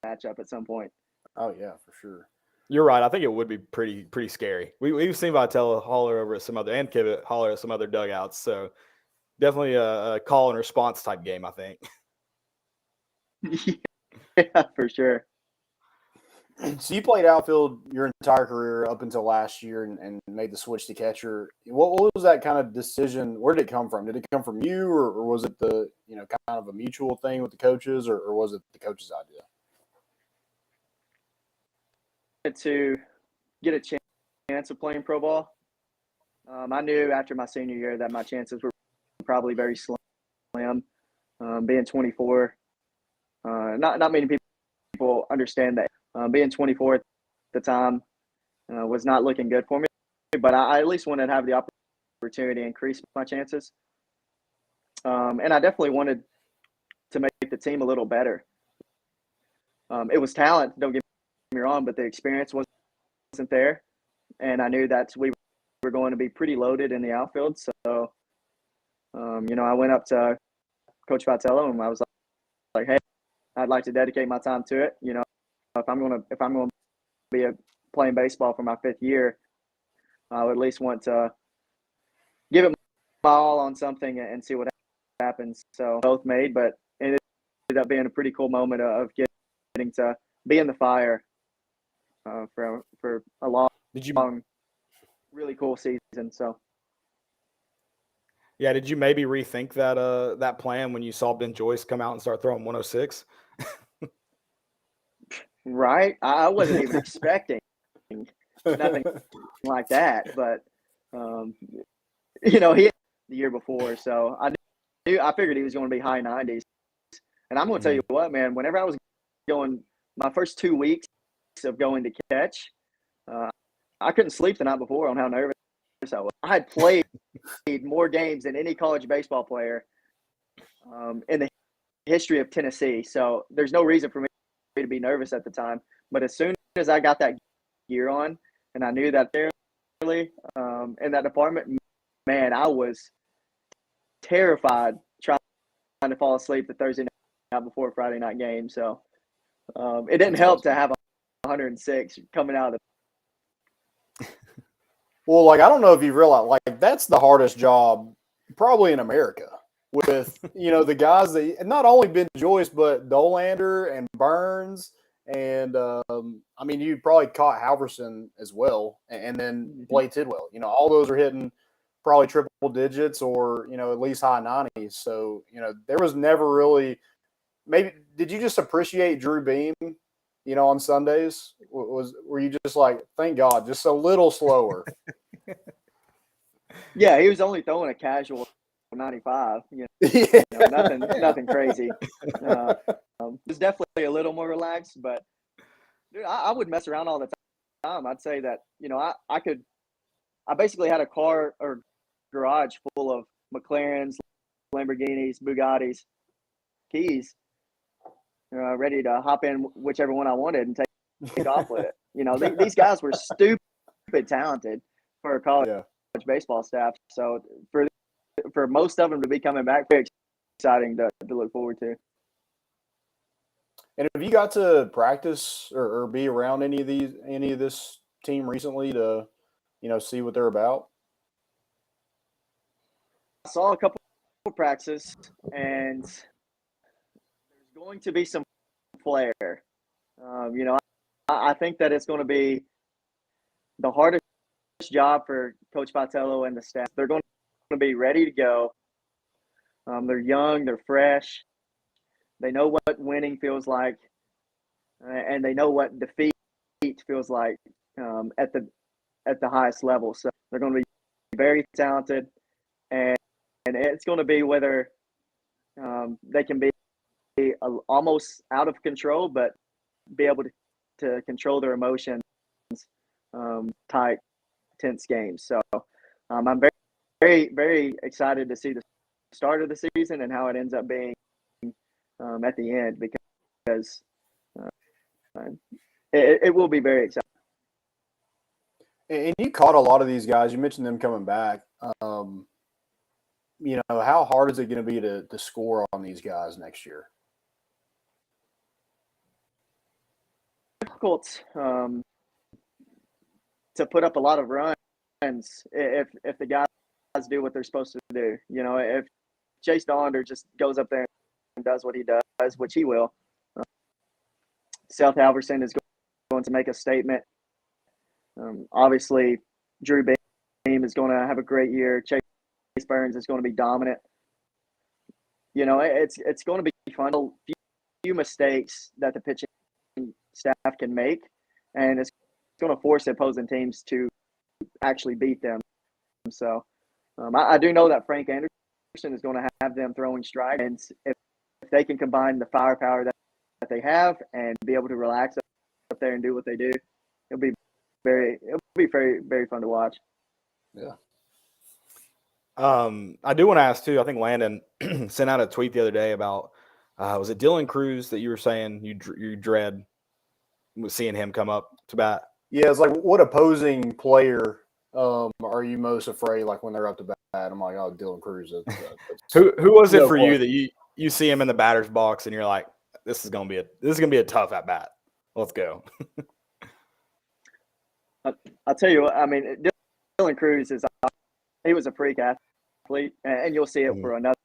matchup at some point. Oh yeah, for sure. You're right. I think it would be pretty scary. We've seen Vitello holler over at some other, and Kivett holler at some other dugouts. So definitely a call and response type game, I think. Yeah, for sure. So you played outfield your entire career up until last year and made the switch to catcher. What was that kind of decision? Where did it come from? Did it come from you, or was it the kind of a mutual thing with the coaches, or was it the coach's idea? To get a chance of playing pro ball. I knew after my senior year that my chances were probably very slim. Being 24, not many people understand that. Being 24 at the time was not looking good for me, but I at least wanted to have the opportunity to increase my chances. And I definitely wanted to make the team a little better. It was talent, don't get me wrong, but the experience wasn't there. And I knew that we were going to be pretty loaded in the outfield. So, I went up to Coach Vitello and I was like, hey, I'd like to dedicate my time to it. If I'm going to be playing baseball for my 5th year, I would at least want to give it my all on something and see what happens. So both made, but it ended up being a pretty cool moment of getting to be in the fire for a long, really cool season. So. Yeah, did you maybe rethink that plan when you saw Ben Joyce come out and start throwing 106? Right, I wasn't even expecting nothing like that, but he hit the year before, so I figured he was going to be high 90s. And I'm going to tell you what, man, whenever I was going my first 2 weeks of going to catch, I couldn't sleep the night before on how nervous I was. I had played more games than any college baseball player in the history of Tennessee, so there's no reason for me to be nervous at the time. But as soon as I got that gear on and I knew that in that department, man, I was terrified trying to fall asleep the Thursday night before a Friday night game. So it didn't help to have 106 coming out of the. Well, like, I don't know if you realize, like, that's the hardest job probably in America with, the guys that not only Ben Joyce, but Dolander and Burns. And, you probably caught Halverson as well. And then Blake Tidwell, all those are hitting probably triple digits or, at least high 90s. So, there was never really – maybe – did you just appreciate Drew Beam, on Sundays? Were you just like, thank God, just a little slower? Yeah, he was only throwing a casual 95. Nothing crazy. It was definitely a little more relaxed, but dude, I would mess around all the time. I'd say that I basically had a car or garage full of McLarens, Lamborghinis, Bugattis, keys, ready to hop in whichever one I wanted and take off with it. These guys were stupid talented for a college baseball staff. So for most of them to be coming back, very exciting to look forward to. And have you got to practice or be around any of this team recently to, see what they're about? I saw a couple of practices, and there's going to be some flair. I think that it's going to be the hardest job for Coach Vitello and the staff. They're going to be ready to go. They're young, they're fresh. They know what winning feels like, and they know what defeat feels like at the highest level. So they're going to be very talented, and it's going to be whether they can be almost out of control, but be able to control their emotions tight, tense games. So I'm very, very, very excited to see the start of the season and how it ends up being at the end, because it will be very exciting. And you caught a lot of these guys. You mentioned them coming back. How hard is it going to be to score on these guys next year? Difficult to put up a lot of runs if the guys do what they're supposed to do. If Chase Dolander just goes up there and does what he does, which he will, Seth Halverson is going to make a statement. Obviously, Drew Beam is going to have a great year. Chase Burns is going to be dominant. It's going to be fun. Few mistakes that the pitching staff can make, and it's going to force opposing teams to actually beat them. So I do know that Frank Anderson is going to have them throwing strikes, and if they can combine the firepower that they have and be able to relax up there and do what they do, it'll be very, very fun to watch. Yeah. I do want to ask too. I think Landon sent out a tweet the other day about was it Dylan Cruz that you were saying you dread seeing him come up to bat? Yeah, it's like, what opposing player are you most afraid, like when they're up to bat? I'm like, oh, Dylan Cruz. Who was it for you that you see him in the batter's box and you're like, this is gonna be a tough at bat. Let's go. I'll tell you what. I mean, Dylan Cruz he was a freak athlete, and you'll see it for another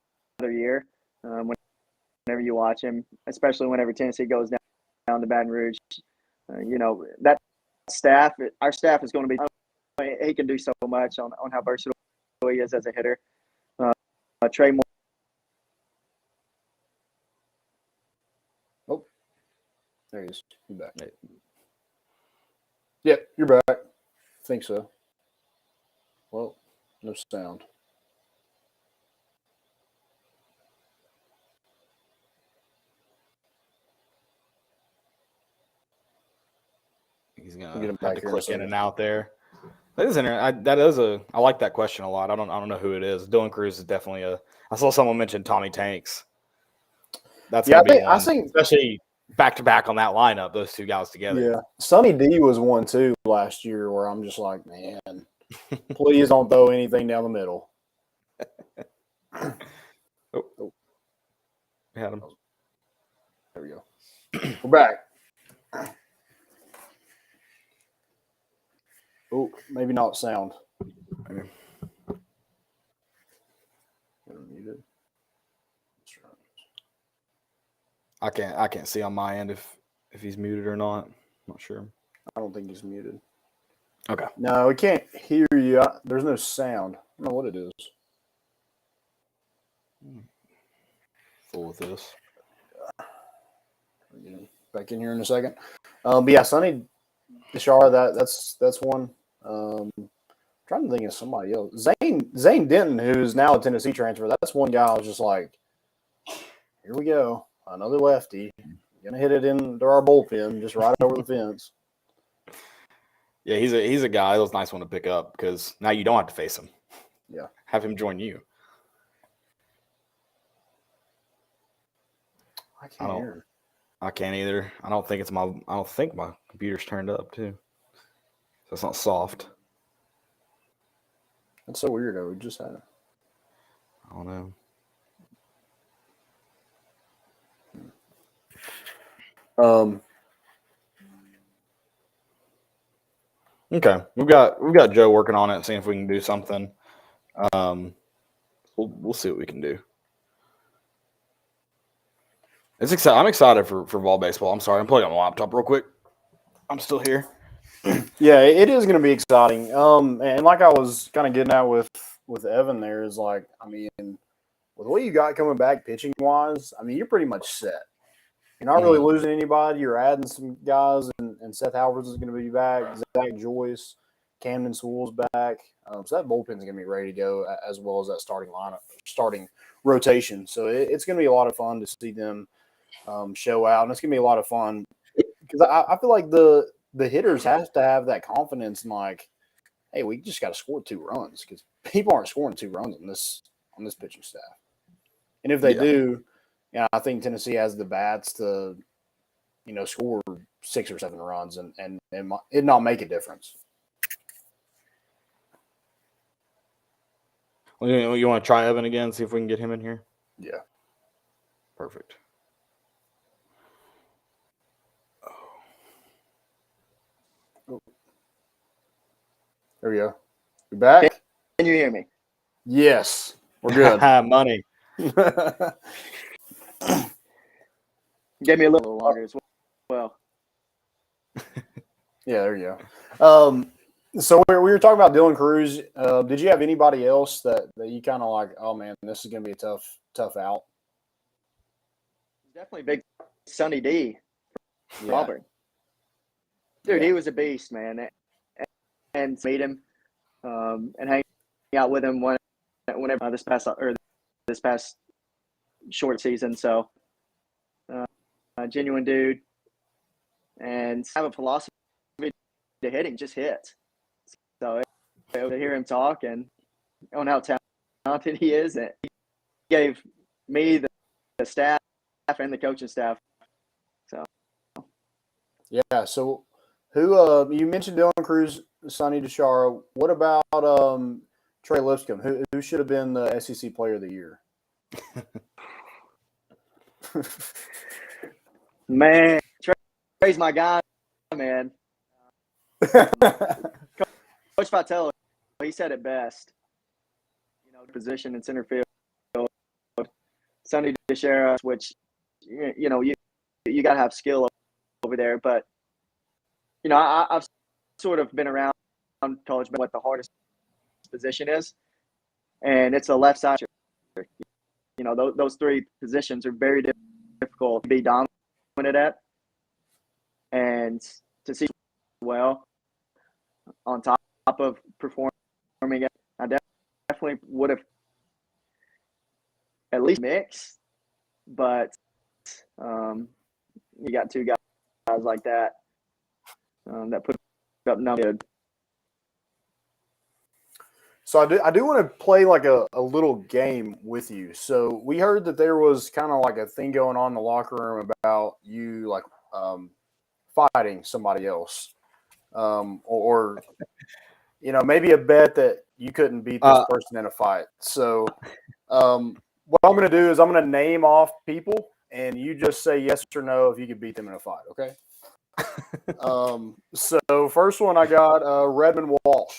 year whenever you watch him, especially whenever Tennessee goes down to Baton Rouge. That staff, our staff is going to be. He can do so much on how versatile he is as a hitter. Trey Moore. Oh, there he is. You're back. Yep, you're back. I think so. Well, no sound. He's gonna have to click in and out there. That is interesting. I like that question a lot. I don't know who it is. Dylan Cruz is definitely I saw someone mention Tommy Tanks. That's I think especially back to back on that lineup, those two guys together. Yeah, Sonny D was one too last year where I'm just like, man, please don't throw anything down the middle. had him. There we go. We're back. Oh, maybe not sound. Maybe. Muted. I can't see on my end if he's muted or not. I'm not sure. I don't think he's muted. Okay. No, we can't hear you. There's no sound. I don't know what it is. Full with this. Back in here in a second. But yeah, Sonny Deshara, that's one. Trying to think of somebody else. Zane Denton, who's now a Tennessee transfer. That's one guy I was just like, here we go, another lefty. Gonna hit it into our bullpen, just right over the fence. Yeah, he's a guy. That was a nice one to pick up because now you don't have to face him. Yeah, have him join you. I can't either. I don't think my computer's turned up too. So it's not soft. That's so weird though. We just had it. I don't know. Okay, we've got Joe working on it, seeing if we can do something. We'll see what we can do. It's exciting. I'm excited for fall baseball. I'm sorry, I'm pulling up my laptop real quick. I'm still here. Yeah, it is going to be exciting. And like I was kind of getting at with Evan there is like, I mean, with what you got coming back pitching wise, I mean, you're pretty much set. You're not really losing anybody. You're adding some guys, and Seth Halvers is going to be back. Zach Joyce, Camden Sewell's back. So that bullpen's going to be ready to go, as well as that starting rotation. So it's going to be a lot of fun to see them show out, and it's going to be a lot of fun because I feel like the hitters have to have that confidence in like, hey, we just got to score 2 runs because people aren't scoring 2 runs on this pitching staff. And if they do, I think Tennessee has the bats to, score 6 or 7 runs and it not make a difference. Well, you want to try Evan again, see if we can get him in here? Yeah. Perfect. Oh. There we go. You back? Can you hear me? Yes. We're good. Money. Gave me a little longer as well. Yeah, there you go. So we were talking about Dylan Cruz. Did you have anybody else that you kind of like, oh, man, this is going to be a tough out? Definitely big Sonny D from Yeah. Auburn. Dude, Yeah. he was a beast, man. And meet him and hang out with him whenever this past short season. So, a genuine dude, and have a philosophy to hitting, just hit. So to hear him talk and on how talented he is, and he gave me the staff and the coaching staff. So Yeah. So who you mentioned Dylan Cruz, Sonny Deshara. What about Trey Lipscomb? Who should have been the SEC Player of the Year? Man, Trey's my guy, man. Coach Vitello, he said it best. Position in center field. Sonny Deshara, which you got to have skill over there, but I've sort of been around college, what the hardest position is, and it's a left side. Those 3 positions are very difficult to be dominant at, and to see well on top of performing it, I definitely would have at least mixed, but you got 2 guys like that that put up numbers. So I do want to play like a little game with you. So we heard that there was kind of like a thing going on in the locker room about you like fighting somebody else, or maybe a bet that you couldn't beat this person in a fight. So What I'm going to do is I'm going to name off people, and you just say yes or no if you could beat them in a fight, okay? So first one I got Redmond Walsh.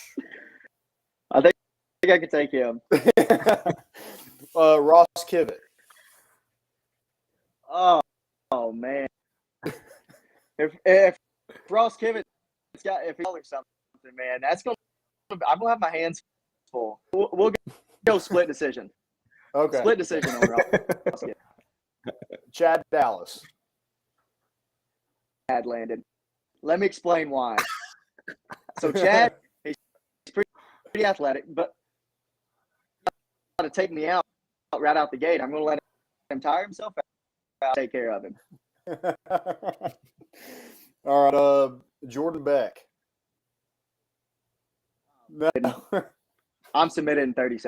I think I could take him. Ross Kivett. Oh man. If Ross Kivett if he or something, man, I'm gonna have my hands full. We'll go split decision. Okay. Split decision on Ross Kivett. Chad Dallas. Chad landed. Let me explain why. So Chad, he's pretty athletic, but to take me out right out the gate. I'm going to let him tire himself out. I'll take care of him. All right, Jordan Beck. No. I'm submitted in 30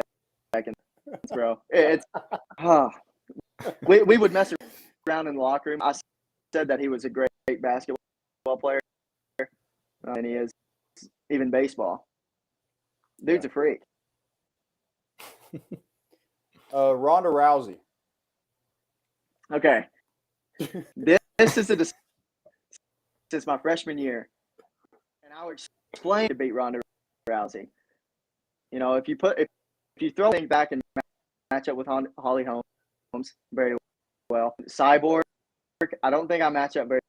seconds, bro. We would mess around in the locker room. I said that he was a great basketball player, and he is even baseball. Dude's a freak. Ronda Rousey. Okay. This is my freshman year, and I'll explain to beat Ronda Rousey. You know, if you throw things back and match up with Holly Holmes very well. Cyborg, I don't think I match up very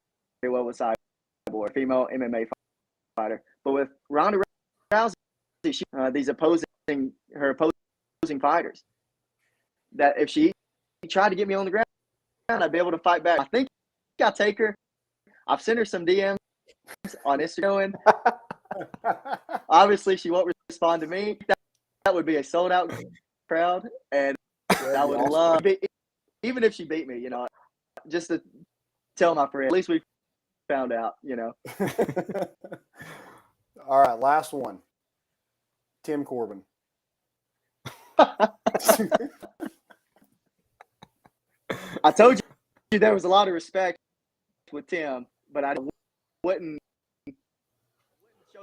well with Cyborg, female MMA fighter. But with Ronda Rousey, these opposing fighters, that if she tried to get me on the ground, I'd be able to fight back. I think I'll take her. I've sent her some DMs on Instagram. Obviously, she won't respond to me. That would be a sold-out crowd, and I would love, even if she beat me, you know, just to tell my friend. At least we found out, you know. All right, last one. Tim Corbin. I told you there was a lot of respect with Tim, but I wouldn't show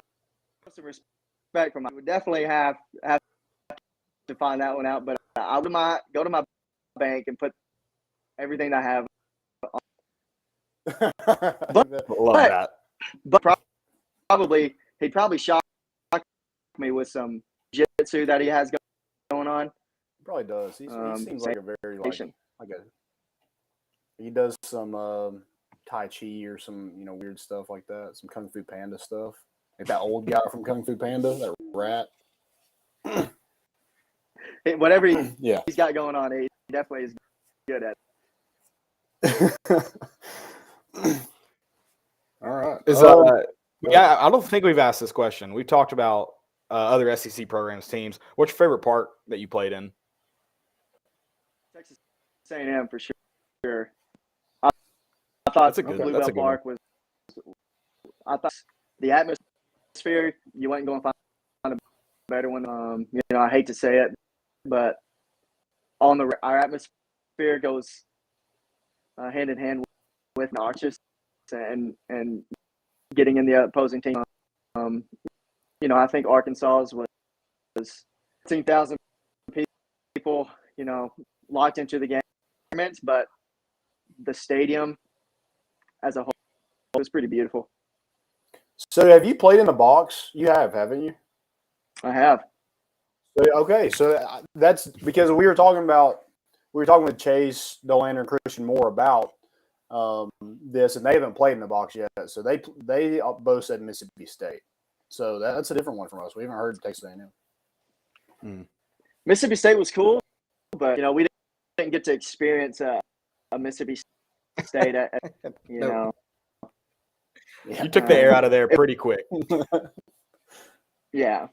some respect from him. I would definitely have to find that one out, but I would go to my bank and put everything I have on. But probably he'd probably shock me with some jiu-jitsu that he has going on. He probably does. He seems like a very he does some Tai Chi or some weird stuff like that, some Kung Fu Panda stuff, like that old guy from Kung Fu Panda, that rat. Whatever he's got going on, he definitely is good at it. All right. Yeah, I don't think we've asked this question. We've talked about other SEC programs, teams. What's your favorite park that you played in? Texas A&M for sure. I thought Bluebell Park was. I thought the atmosphere. You ain't going to find a better one. I hate to say it, but our atmosphere goes hand in hand with arches and getting in the opposing team. I think Arkansas was 15,000 people, locked into the game, but the stadium as a whole was pretty beautiful. So have you played in the box? You have, haven't you? I have. Okay, so that's because we were talking with Chase Dolander and Christian Moore about this, and they haven't played in the box yet. So they both said Mississippi State. So that's a different one from us. We haven't heard Texas A&M. Mississippi State was cool, but we didn't get to experience a Mississippi State. You took the air out of there pretty quick. Yeah.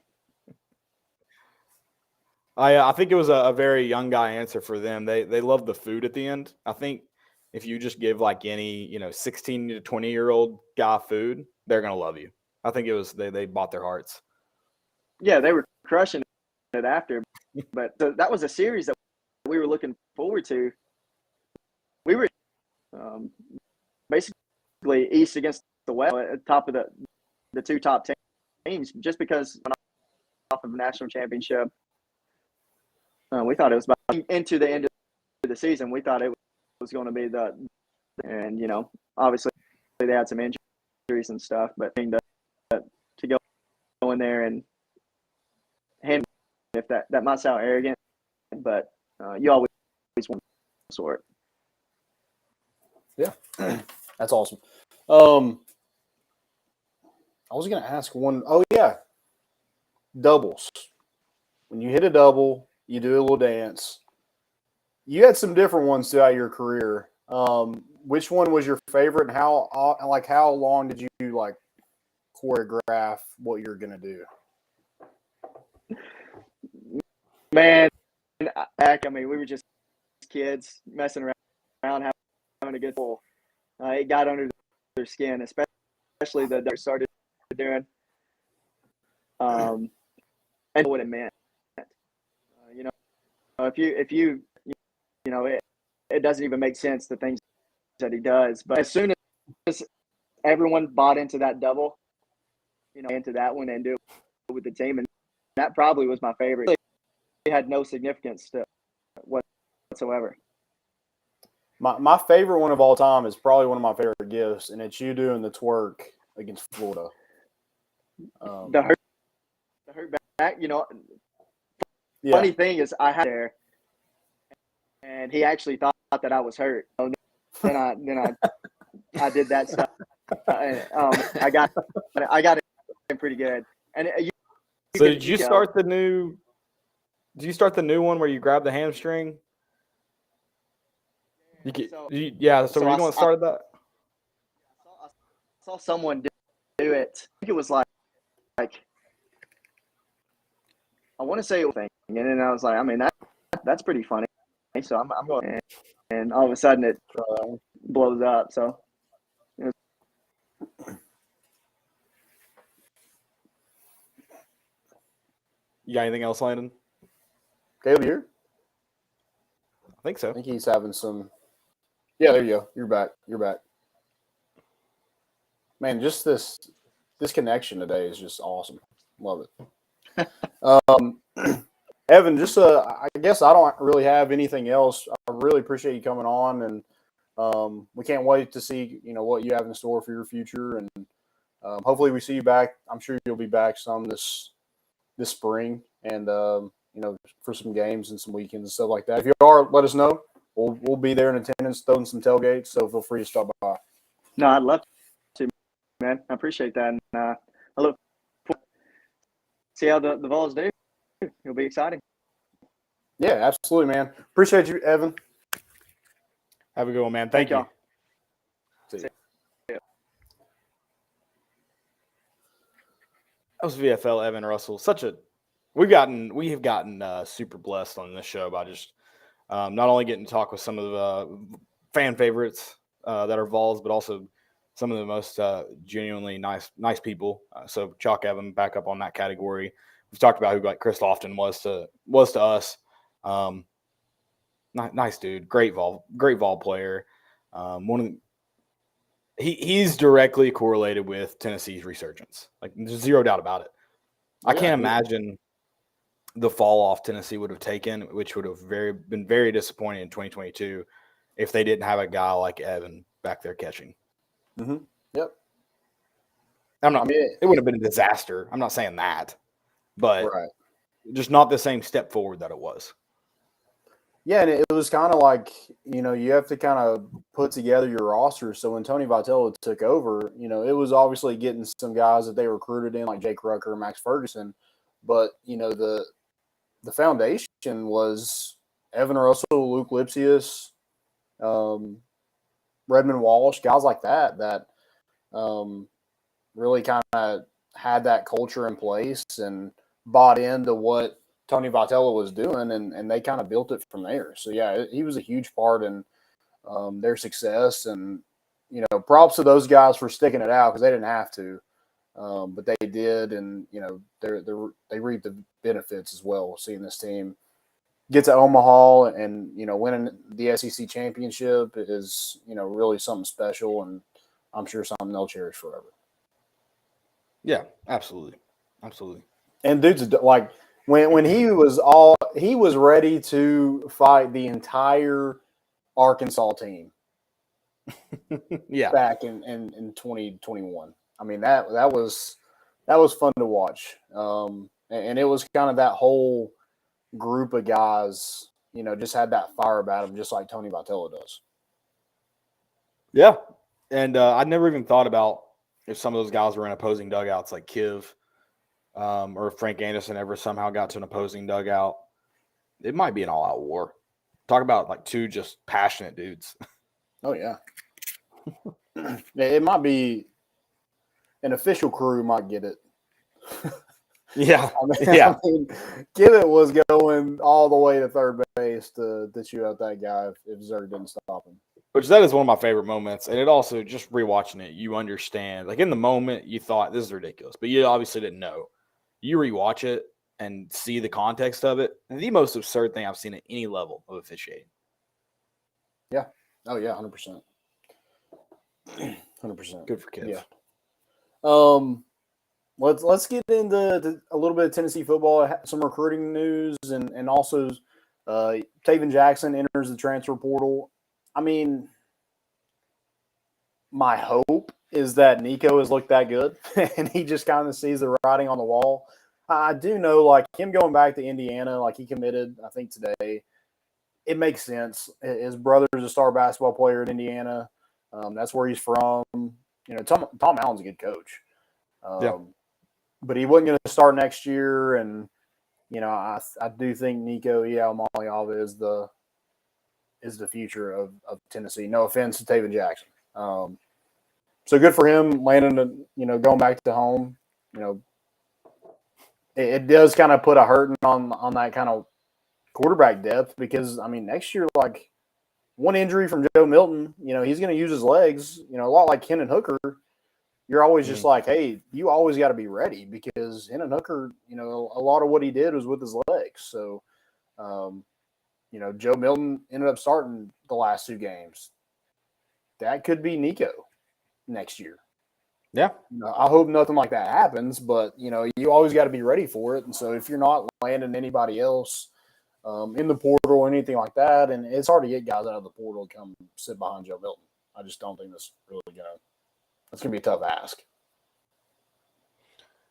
I think it was a very young guy answer for them. They love the food at the end. I think if you just give like any 16 to 20-year-old guy food, they're gonna love you. I think it was they bought their hearts. Yeah, they were crushing it after, but that was a series that we were looking forward to. We were basically East against the West at the top of the two top teams, just because off of the national championship. We thought it was about into the end the season, we thought it was going to be and obviously they had some injuries and stuff, but to go in there and hand, if that might sound arrogant, but you always want sort. Yeah, that's awesome. I was going to ask one. Oh, yeah. Doubles. When you hit a double, you do a little dance. You had some different ones throughout your career. Which one was your favorite, and how long did you choreograph what you're going to do? Man, we were just kids messing around, having a good pull. It got under their skin, especially the they started doing. And what it meant. If you it doesn't even make sense, the things that he does. But as soon as everyone bought into that double, into that one and do it with the team, and that probably was my favorite. It had no significance to whatsoever. My favorite one of all time is probably one of my favorite gifts, and it's you doing the twerk against Florida. The hurt back, Yeah. Funny thing is, I had there, and he actually thought that I was hurt. Then I did that stuff. I got it pretty good. And did you start the new? Did you start the new one where you grab the hamstring? So were you the one that started that? I saw someone do it. I think it was like I want to say it was a thing, and then I was like, that's pretty funny. So I'm going, and all of a sudden it blows up. So. You got anything else, Landon? Caleb here? I think so. I think he's having some. Yeah, there you go. You're back. Man, just this connection today is just awesome. Love it. Evan, just I guess I don't really have anything else. I really appreciate you coming on, and we can't wait to see what you have in store for your future, and hopefully we see you back. I'm sure you'll be back some this spring, and for some games and some weekends and stuff like that. If you are, let us know. We'll be there in attendance, throwing some tailgates, so feel free to stop by. No, I'd love to, man. I appreciate that, and I look forward to see how the Vols do. It'll be exciting. Yeah, absolutely, man. Appreciate you, Evan. Have a good one, man. Thank you. Y'all. See you. Yeah. That was VFL Evan Russell. We have gotten super blessed on this show by just not only getting to talk with some of the fan favorites that are Vols, but also some of the most genuinely nice people. So chalk Evan back up on that category. We've talked about who Chris Lofton was to us. Nice dude, great Vol player. He's directly correlated with Tennessee's resurgence. There's zero doubt about it. I can't imagine the fall off Tennessee would have taken, which would have been very disappointing in 2022 if they didn't have a guy like Evan back there catching. Mm-hmm. Yep. It would have been a disaster. I'm not saying that, but just not the same step forward that it was. Yeah, and it was kind of like, you have to kind of put together your roster. So when Tony Vitello took over, it was obviously getting some guys that they recruited in, like Jake Rucker, Max Ferguson. But, the foundation was Evan Russell, Luke Lipsius, Redmond Walsh, guys like that really kind of had that culture in place and bought into what Tony Vitello was doing, and they kind of built it from there. So, yeah, he was a huge part in their success. And, props to those guys for sticking it out because they didn't have to. But they did, and, they reaped the benefits as well, seeing this team get to Omaha and, winning the SEC championship is, really something special, and I'm sure something they'll cherish forever. Yeah, absolutely. Absolutely. And dude's when he was ready to fight the entire Arkansas team Yeah. back in 2021. I mean, that was fun to watch. And it was kind of that whole group of guys, just had that fire about them, just like Tony Vitello does. Yeah. And I never even thought about if some of those guys were in opposing dugouts like Kiv or if Frank Anderson ever somehow got to an opposing dugout. It might be an all-out war. Talk about like two just passionate dudes. Oh, yeah. It might be an official crew might get it. Yeah. I mean, Gibbet was going all the way to third base to chew out that guy if Zerg didn't stop him. Which that is one of my favorite moments. And it also, just rewatching it, you understand. Like in the moment, you thought this is ridiculous, but you obviously didn't know. You rewatch it and see the context of it. And the most absurd thing I've seen at any level of officiating. Yeah. Oh, yeah, 100%. 100%. Good for kids. Yeah. Let's get into a little bit of Tennessee football, some recruiting news, and also Taven Jackson enters the transfer portal. I mean, my hope is that Nico has looked that good and he just kind of sees the writing on the wall. I do know, like, him going back to Indiana, like he committed, I think, today, it makes sense. His brother's a star basketball player at Indiana. That's where he's from. Tom Allen's a good coach. But he wasn't going to start next year, and I do think Nico Iamaleava is the future of Tennessee. No offense to Taven Jackson. So good for him landing, going back to home. It does kind of put a hurting on that kind of quarterback depth because, I mean, next year, like, one injury from Joe Milton, he's going to use his legs, a lot like Hendon Hooker. You're always just like, hey, you always got to be ready because Hendon Hooker, a lot of what he did was with his legs. So, Joe Milton ended up starting the last two games. That could be Nico next year. Yeah. I hope nothing like that happens, but, you always got to be ready for it. And so if you're not landing anybody else in the portal or anything like that, and it's hard to get guys out of the portal to come sit behind Joe Milton. I just don't think that's really that's going to be a tough ask.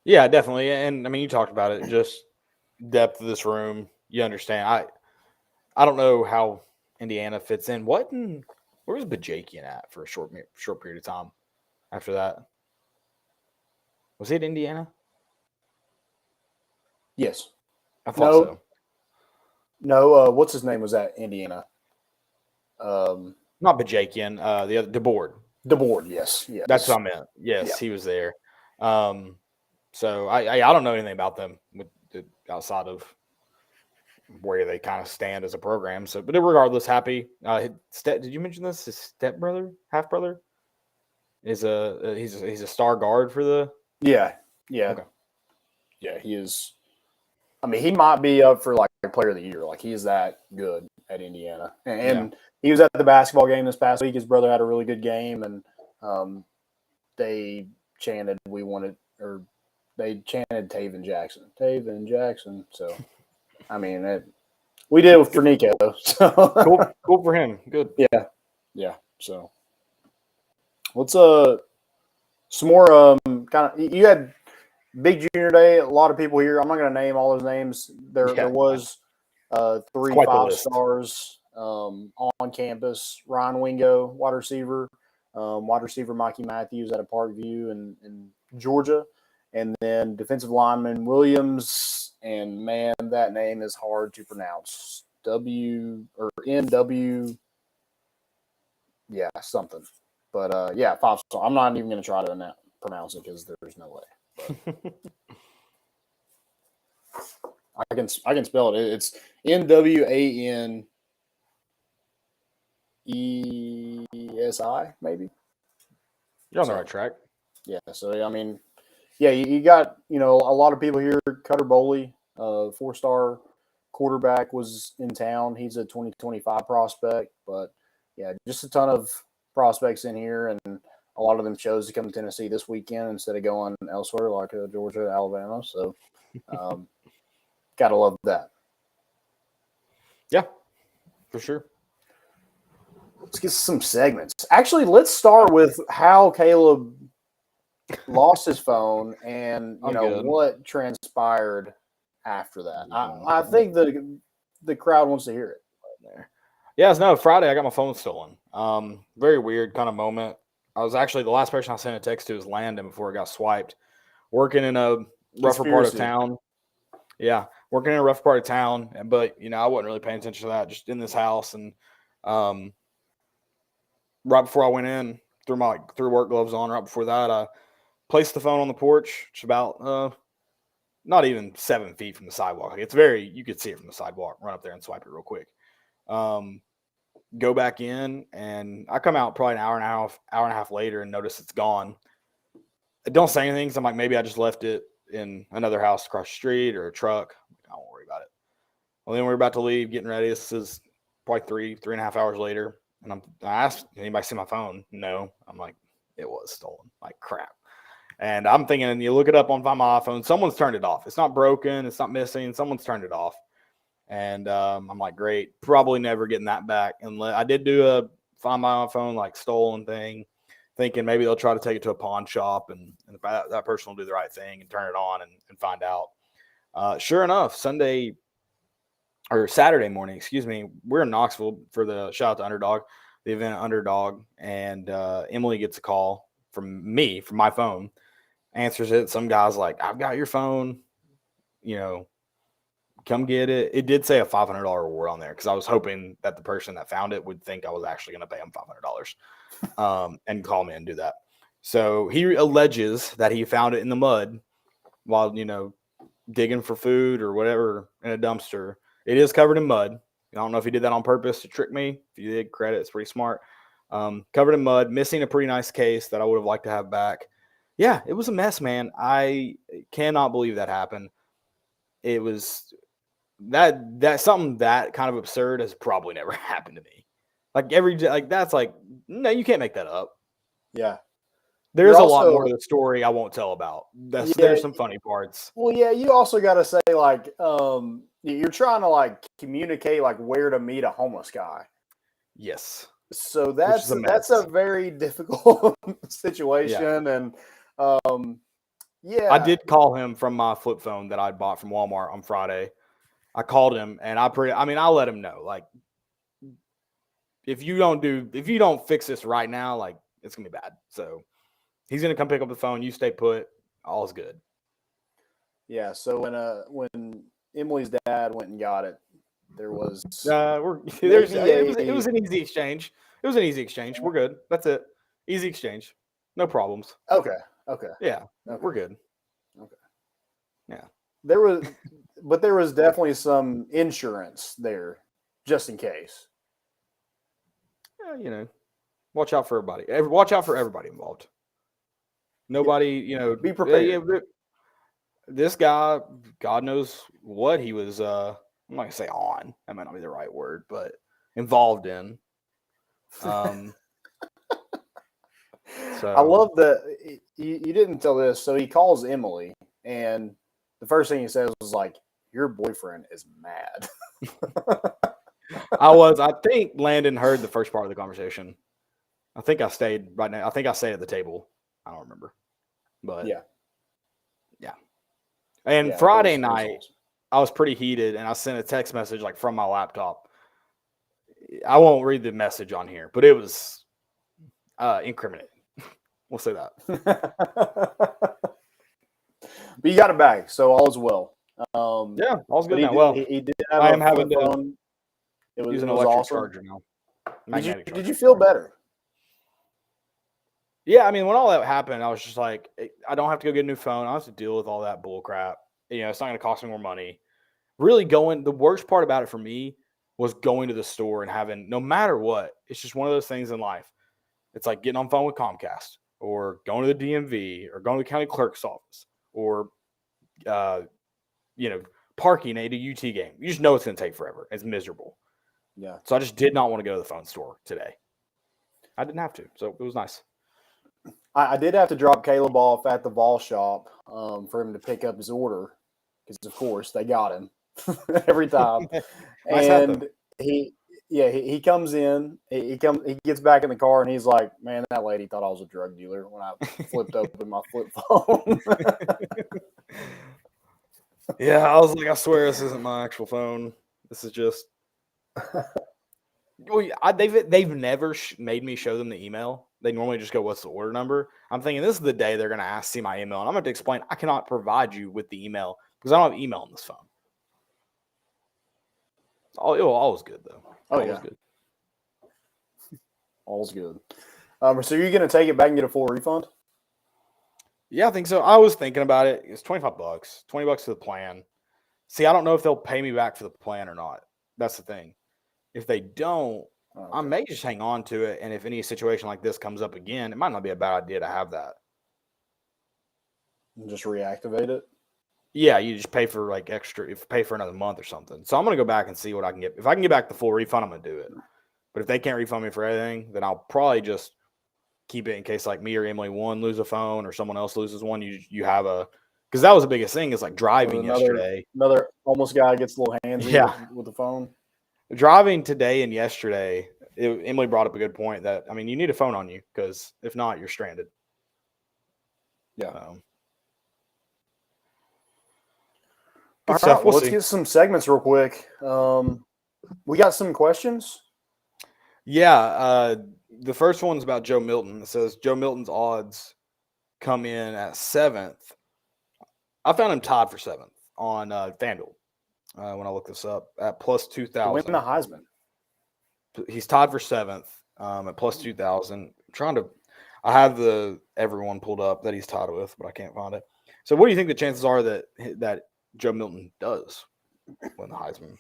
Yeah, definitely. And, I mean, you talked about it, just depth of this room. You understand. I don't know how Indiana fits in. Where was Bajakian at for a short period of time after that? Was it Indiana? Yes. I thought so. No, what's his name was at Indiana? Not Bajakian, the other DeBoard. DeBoard, yes. That's what I meant. Yes, He was there. So I don't know anything about them outside of where they kind of stand as a program. So, but regardless, happy. Did you mention this? His stepbrother, half brother, is he's a star guard for the. Yeah. Okay. Yeah, he is. I mean, he might be up for like player of the year. Like, he is that good at Indiana, and he was at the basketball game this past week. His brother had a really good game, and they chanted, they chanted Taven Jackson. So, I mean, we did it for Nico. So cool for him. Good. Yeah. So, let's some more kind of. You had Big Junior Day. A lot of people here. I'm not going to name all those names. There was 3 5-stars on campus. Ryan Wingo, wide receiver. Wide receiver Mikey Matthews out of Parkview in Georgia. And then defensive lineman Williams. And, man, that name is hard to pronounce. NW. Yeah, something. But, 5-star. I'm not even going to try to pronounce it because there's no way. I can spell it. It's NWANESI, maybe. You're on the right track. Yeah. So I mean, you got a lot of people here. Cutter Boley, 4-star quarterback, was in town. He's a 2025 prospect, but just a ton of prospects in here, and a lot of them chose to come to Tennessee this weekend instead of going elsewhere like Georgia, Alabama. So, Gotta love that. Yeah, for sure. Let's get some segments. Actually, let's start with how Caleb lost his phone and what transpired after that. I think the crowd wants to hear it. Yeah, it's Friday. I got my phone stolen. Very weird kind of moment. I was actually the last person I sent a text to was Landon before it got swiped. Working in a rougher part of town. Yeah, working in a rough part of town, but I wasn't really paying attention to that. Just in this house, and right before I went in, threw work gloves on. Right before that, I placed the phone on the porch. It's about not even 7 feet from the sidewalk. It's you could see it from the sidewalk. Run up there and swipe it real quick. Go back in, and I come out probably an hour and a half later and notice it's gone. I don't say anything because I'm like, maybe I just left it in another house across the street or a truck. I won't worry about it. Well, then we're about to leave, getting ready. This is probably 3.5 hours later. And I asked, anybody see my phone? No. I'm like, it was stolen. Like crap. And I'm thinking, you look it up on my iPhone, someone's turned it off. It's not broken. It's not missing. Someone's turned it off. And I'm like, great. Probably never getting that back. And I did do a find my phone, like stolen thing, thinking maybe they'll try to take it to a pawn shop and that person will do the right thing and turn it on and find out. Sure enough, Saturday morning, we're in Knoxville for the shout out to Underdog, the event at Underdog. And Emily gets a call from me, from my phone, answers it. Some guy's like, I've got your phone, come get it. It did say a $500 reward on there because I was hoping that the person that found it would think I was actually going to pay him $500 and call me and do that. So he alleges that he found it in the mud while, digging for food or whatever in a dumpster. It is covered in mud. I don't know if he did that on purpose to trick me. If you did, credit, it's pretty smart. Covered in mud, missing a pretty nice case that I would have liked to have back. Yeah, it was a mess, man. I cannot believe that happened. It was that something that kind of absurd has probably never happened to me. That's like, no, you can't make that up. Yeah. There's a lot more to the story I won't tell about. There's some funny parts. Well, yeah, you also got to say, like, you're trying to, like, communicate, like, where to meet a homeless guy. Yes. So that's a very difficult situation. Yeah. And, yeah. I did call him from my flip phone that I bought from Walmart on Friday. I called him, and I'll let him know, like, if you don't fix this right now, like, it's going to be bad. So he's going to come pick up the phone. You stay put. All's good. Yeah. So when Emily's dad went and got it, there was it was an easy exchange. We're good. That's it. Easy exchange. No problems. Okay. Yeah. Okay. We're good. Okay. Yeah. There was definitely some insurance there, just in case. Yeah, watch out for everybody. Watch out for everybody involved. Nobody, be prepared. This guy, God knows what he was. I'm not gonna say on. That might not be the right word, but involved in. So I love that you didn't tell this. So he calls Emily, and the first thing he says was like, "Your boyfriend is mad." I think Landon heard the first part of the conversation. I think I stayed right now. I think I stayed at the table. I don't remember. But yeah. And Friday night, I was pretty heated, and I sent a text message like from my laptop. I won't read the message on here, but it was incriminating. We'll say that. But you got it back, so all is well. Yeah, all's good now. He did have I am having to use an electric charger now. Did you feel better? Yeah, I mean, when all that happened, I was just like, I don't have to go get a new phone. I don't have to deal with all that bull crap. It's not going to cost me more money. Really the worst part about it for me was going to the store and having, no matter what, it's just one of those things in life. It's like getting on the phone with Comcast or going to the DMV or going to the county clerk's office or, parking at a UT game. You just know it's going to take forever. It's miserable. Yeah. So I just did not want to go to the phone store today. I didn't have to, so it was nice. I did have to drop Caleb off at the ball shop for him to pick up his order because, of course, they got him every time. Nice hat, And though. he comes in, he gets back in the car, and he's like, "Man, that lady thought I was a drug dealer when I flipped open my flip phone." Yeah, I was like, I swear this isn't my actual phone. This is just. Well, they've never made me show them the email. They normally just go, "What's the order number?" I'm thinking this is the day they're going to see my email, and I'm going to explain I cannot provide you with the email because I don't have email on this phone. All was good though. Oh, All yeah. was good. All's good. So you're going to take it back and get a full refund? Yeah, I think so. I was thinking about it. It's $25, $20 for the plan. See, I don't know if they'll pay me back for the plan or not. That's the thing. If they don't, I may just hang on to it. And if any situation like this comes up again, it might not be a bad idea to have that. And just reactivate it? Yeah, you just pay for like extra, pay for another month or something. So I'm going to go back and see what I can get. If I can get back the full refund, I'm going to do it. But if they can't refund me for anything, then I'll probably just keep it in case like me or Emily lose a phone or someone else loses one. You have a, because that was the biggest thing is like driving yesterday. Another homeless guy gets a little handsy with the phone. Driving today and yesterday, Emily brought up a good point that, I mean, you need a phone on you because if not, you're stranded. Yeah. Good All stuff. right, We'll let's see. get some segments real quick. We got some questions. Yeah. The first one's about Joe Milton. It says Joe Milton's odds come in at 7th. I found him tied for 7th on FanDuel when I looked this up at plus 2,000. Win the Heisman. He's tied for 7th at plus 2,000. I have everyone pulled up that he's tied with, but I can't find it. So what do you think the chances are that Joe Milton does win the Heisman?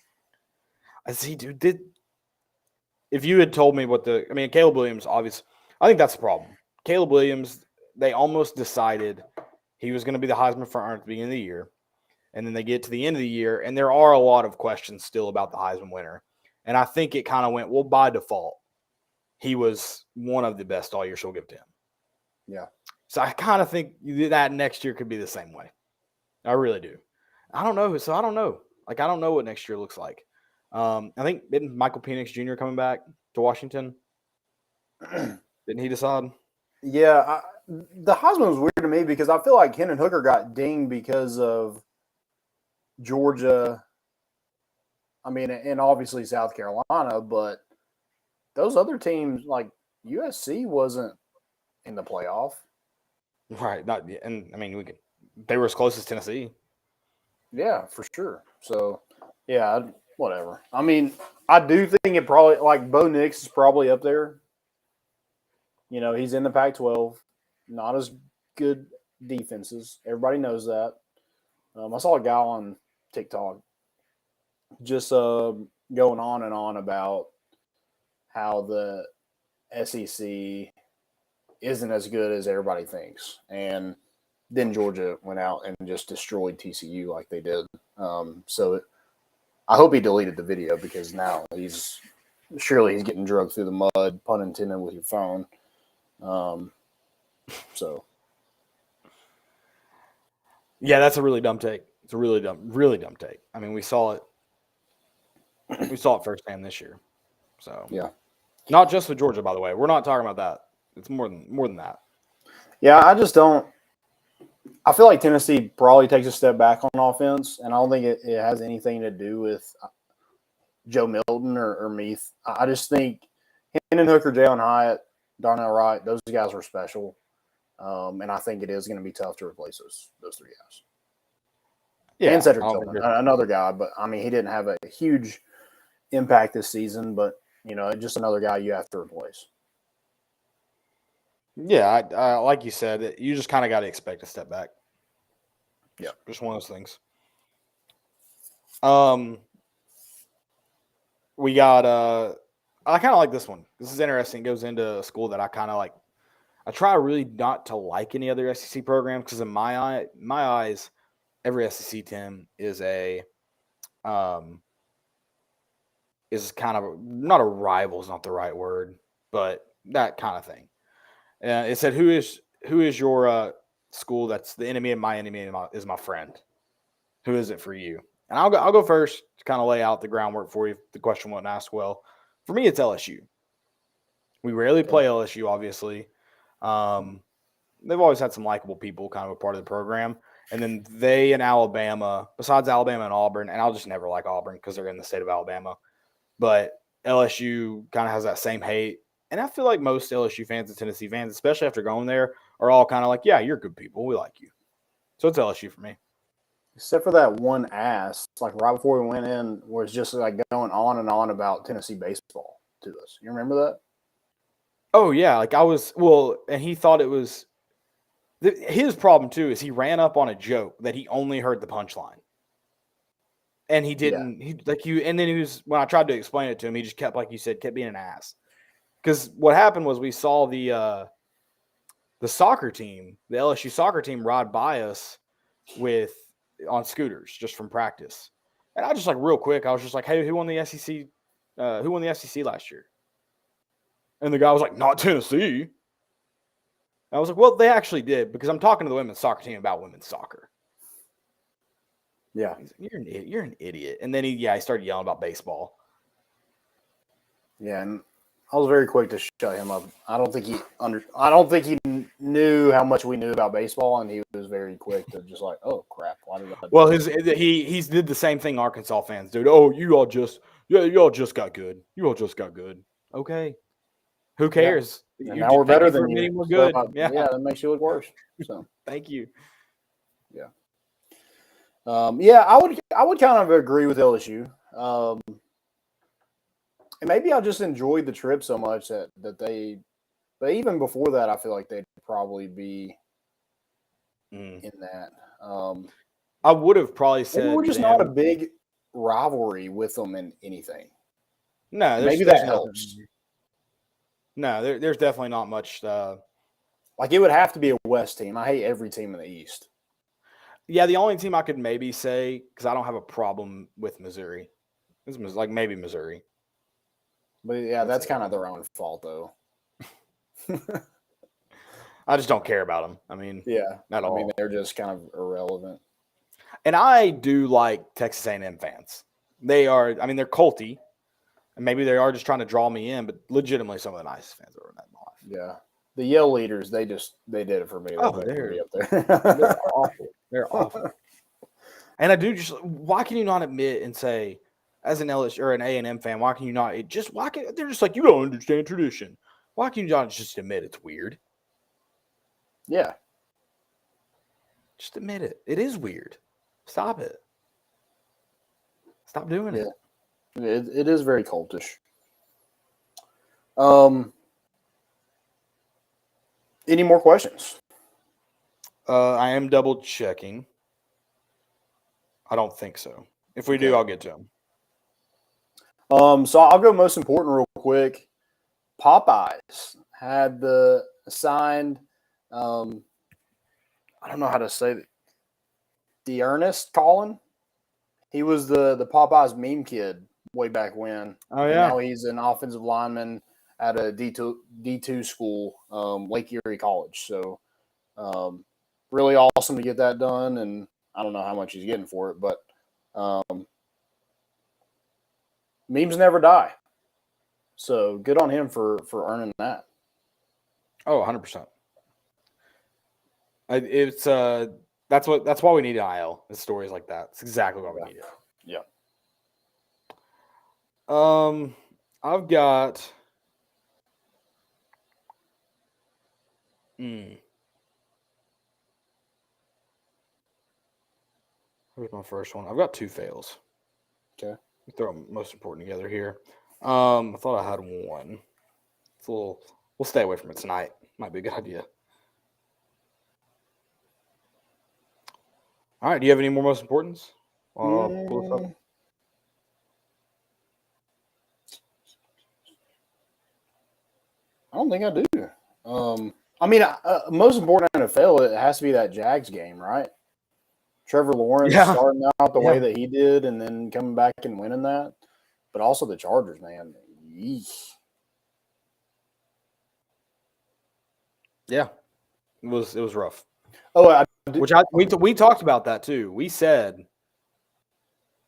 I see, dude. If you had told me Caleb Williams, obviously, I think that's the problem. Caleb Williams, they almost decided he was going to be the Heisman front runner at the beginning of the year. And then they get to the end of the year, and there are a lot of questions still about the Heisman winner. And I think it kind of went, well, by default, he was one of the best all year, so we'll give it to him. Yeah. So I kind of think that next year could be the same way. I really do. I don't know. So I don't know. Like, I don't know what next year looks like. I think isn't Michael Penix Jr. coming back to Washington? Didn't he decide? Yeah. The Heisman was weird to me because I feel like Hendon Hooker got dinged because of Georgia. I mean, and obviously South Carolina, but those other teams, like USC, wasn't in the playoff. Right. They were as close as Tennessee. Yeah, for sure. So, yeah, whatever. I mean, I do think it probably, like, Bo Nix is probably up there. You know, he's in the Pac-12. Not as good defenses. Everybody knows that. I saw a guy on TikTok just going on and on about how the SEC isn't as good as everybody thinks. And then Georgia went out and just destroyed TCU like they did. I hope he deleted the video because now he's getting drugged through the mud, pun intended, with your phone. Yeah, that's a really dumb take. It's a really dumb take. I mean, we saw it. We saw it firsthand this year. So yeah, not just with Georgia, by the way. We're not talking about that. It's more than that. Yeah, I just don't. I feel like Tennessee probably takes a step back on offense, and I don't think it has anything to do with Joe Milton or Meath. I just think Hendon Hooker, Jalen Hyatt, Darnell Wright, those guys were special, and I think it is going to be tough to replace those three guys. Yeah, and Cedric Tillman, another guy, but I mean he didn't have a huge impact this season, but just another guy you have to replace. Yeah, I like you said, you just kind of got to expect a step back. Yeah, just one of those things. We got I kind of like this one. This is interesting. It goes into a school that I kind of like. I try really not to like any other SEC program because in my eyes, every SEC team is is kind of not a rival is not the right word, but that kind of thing. It said, who is your school that's the enemy of my enemy is my friend? Who is it for you? And I'll go first to kind of lay out the groundwork for you if the question wasn't asked well. For me, it's LSU. We rarely play LSU, obviously. They've always had some likable people kind of a part of the program. And then they and Alabama, besides Alabama and Auburn, and I'll just never like Auburn because they're in the state of Alabama. But LSU kind of has that same hate. And I feel like most LSU fans and Tennessee fans, especially after going there, are all kind of like, yeah, you're good people. We like you. So it's LSU for me. Except for that one ass, like right before we went in, was just like going on and on about Tennessee baseball to us. You remember that? Oh, yeah. Like and he thought it was his problem too is he ran up on a joke that he only heard the punchline. And he didn't, and then he was, when I tried to explain it to him, he just kept, like you said, kept being an ass. Because what happened was we saw the soccer team, the LSU soccer team, ride by us on scooters just from practice. And I just real quick, I was just like, hey, who won the SEC? Who won the SEC last year? And the guy was like, not Tennessee. I was like, well, they actually did, because I'm talking to the women's soccer team about women's soccer. Yeah. He's like, you're an idiot. And then he started yelling about baseball. Yeah, and I was very quick to shut him up. I don't think he knew how much we knew about baseball, and he was very quick to just like, oh crap, why did I do Well, that? he did the same thing Arkansas fans do. Oh, you all just got good. You all just got good. Okay. Who cares? Yeah. Now we're better than you. We're good. So, that makes you look worse. So thank you. Yeah. I would kind of agree with LSU. And maybe I just enjoyed the trip so much that they, but even before that, I feel like they'd probably be in that. I would have probably said we're just not a big rivalry with them in anything. No, maybe that helps. No, there's definitely not much. Like it would have to be a West team. I hate every team in the East. Yeah, the only team I could maybe say, because I don't have a problem with Missouri, is maybe Missouri. But yeah, that's kind of their own fault, though. I just don't care about them. I mean, not at all. I mean, they're just kind of irrelevant. And I do like Texas A&M fans. They are, I mean, they're culty, and maybe they are just trying to draw me in, but legitimately some of the nicest fans I've ever met in my life. Yeah. The Yale leaders, they did it for me. They're up there. They're awful. They're awful. And I do just, why can you not admit and say, as an LSU or an A&M fan, why can you not they're just like, you don't understand tradition. Why can you not just admit it's weird? Yeah. Just admit it. It is weird. Stop it. Stop doing it. It is very cultish. Any more questions? I am double checking. I don't think so. If we do, I'll get to them. So I'll go most important real quick. Popeyes had the assigned, I don't know how to say it, the Ernest Collin. He was the Popeyes meme kid way back when. Oh, yeah. Now he's an offensive lineman at a D2 school, Lake Erie College. So really awesome to get that done, and I don't know how much he's getting for it, but memes never die. So good on him for earning that. Oh, 100%. It's that's why we need IL. It's stories like that. It's exactly why we need it. Yeah. I've got Here's my first one. I've got two fails. Okay. Throw them most important together here. I thought I had one. It's a little. We'll stay away from it tonight. Might be a good idea. All right. Do you have any more most importance? Pull this up. I don't think I do. I mean, most important NFL, it has to be that Jags game, right? Trevor Lawrence starting out the way that he did and then coming back and winning that. But also the Chargers, man. Yeesh. Yeah. It was rough. Oh, we talked about that too. We said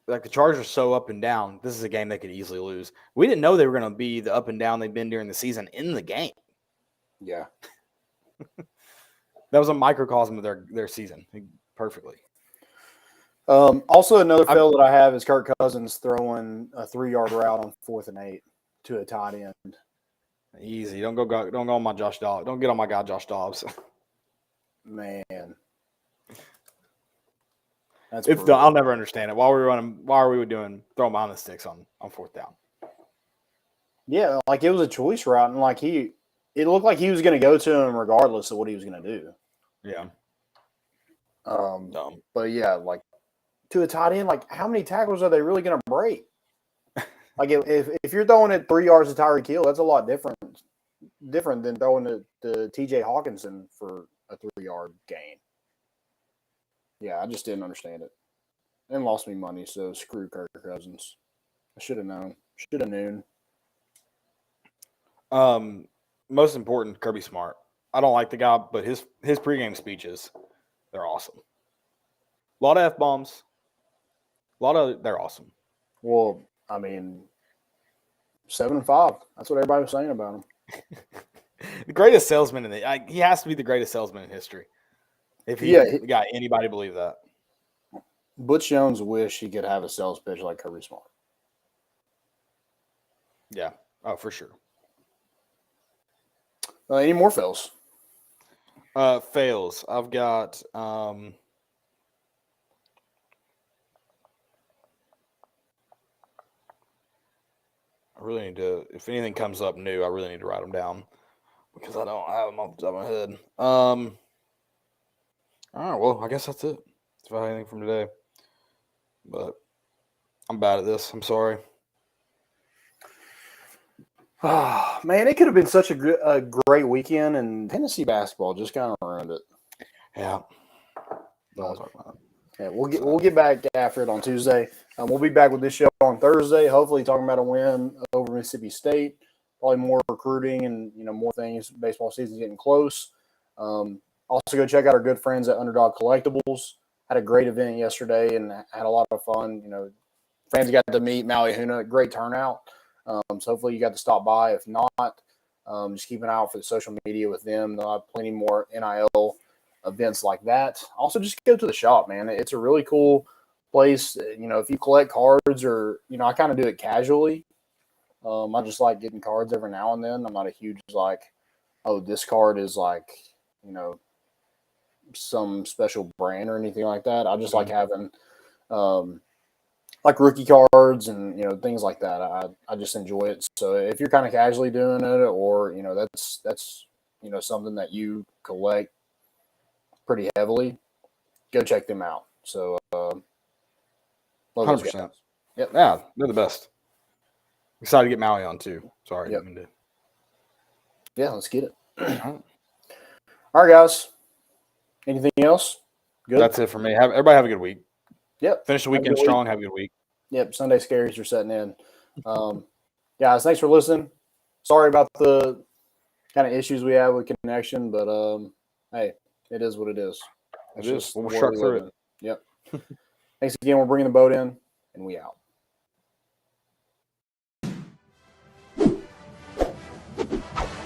like the Chargers are so up and down. This is a game they could easily lose. We didn't know they were going to be the up and down they've been during the season in the game. Yeah. That was a microcosm of their season perfectly. Also, another fail that I have is Kirk Cousins throwing a 3-yard route on 4th and 8 to a tight end. Easy. Don't go on my Josh Dobbs. Don't get on my guy Josh Dobbs. Man. I'll never understand it. Why are we doing throwing behind the sticks on 4th down? Yeah, like it was a choice route, and like it looked like he was going to go to him regardless of what he was going to do. Yeah. Dumb. But yeah, like to a tight end, like how many tackles are they really going to break? Like if you're throwing it 3 yards to Tyreek Hill, that's a lot different than throwing it to T.J. Hawkinson for a 3-yard gain. Yeah, I just didn't understand it, and lost me money. So screw Kirk Cousins. I should have known. Should have known. Most important, Kirby Smart. I don't like the guy, but his pregame speeches, they're awesome. A lot of F-bombs. They're awesome. Well, I mean, 7-5. That's what everybody was saying about him. The greatest salesman he has to be the greatest salesman in history. If he got anybody to believe that. Butch Jones wish he could have a sales pitch like Kirby Smart. Yeah. Oh, for sure. Any more fails? Fails. I've got I really need to, if anything comes up new, I really need to write them down because I don't have them off the top of my head. All right, well, I guess that's it. That's about anything from today. But I'm bad at this. I'm sorry. Oh, man, it could have been such a great weekend, and Tennessee basketball just kind of ruined it. Yeah. Yeah, we'll get back after it on Tuesday. We'll be back with this show on Thursday, hopefully talking about a win over Mississippi State, probably more recruiting and more things. Baseball season's getting close. Also, go check out our good friends at Underdog Collectibles. Had a great event yesterday and had a lot of fun. Fans got to meet Maui Huna. Great turnout. So hopefully you got to stop by. If not, just keep an eye out for the social media with them. They'll have plenty more NIL events like that. Also, just go to the shop, man. It's a really cool place. If you collect cards or, I kind of do it casually. I just like getting cards every now and then. I'm not a huge this card is some special brand or anything like that. I just like having rookie cards and things like that. I just enjoy it. So if you're kind of casually doing it, or that's something that you collect pretty heavily, go check them out. So 100%. Yep. Yeah, they're the best. Excited to get Maui on too. Sorry. Yep. Yeah, let's get it. All right, guys. Anything else? Good. That's it for me. Everybody have a good week. Yep. Finish the weekend strong. Have a good week. Yep. Sunday scaries are setting in. Guys, thanks for listening. Sorry about the kind of issues we have with connection, but hey, it is what it is. We'll truck through it. Yep. Thanks again. We're bringing the boat in, and we out.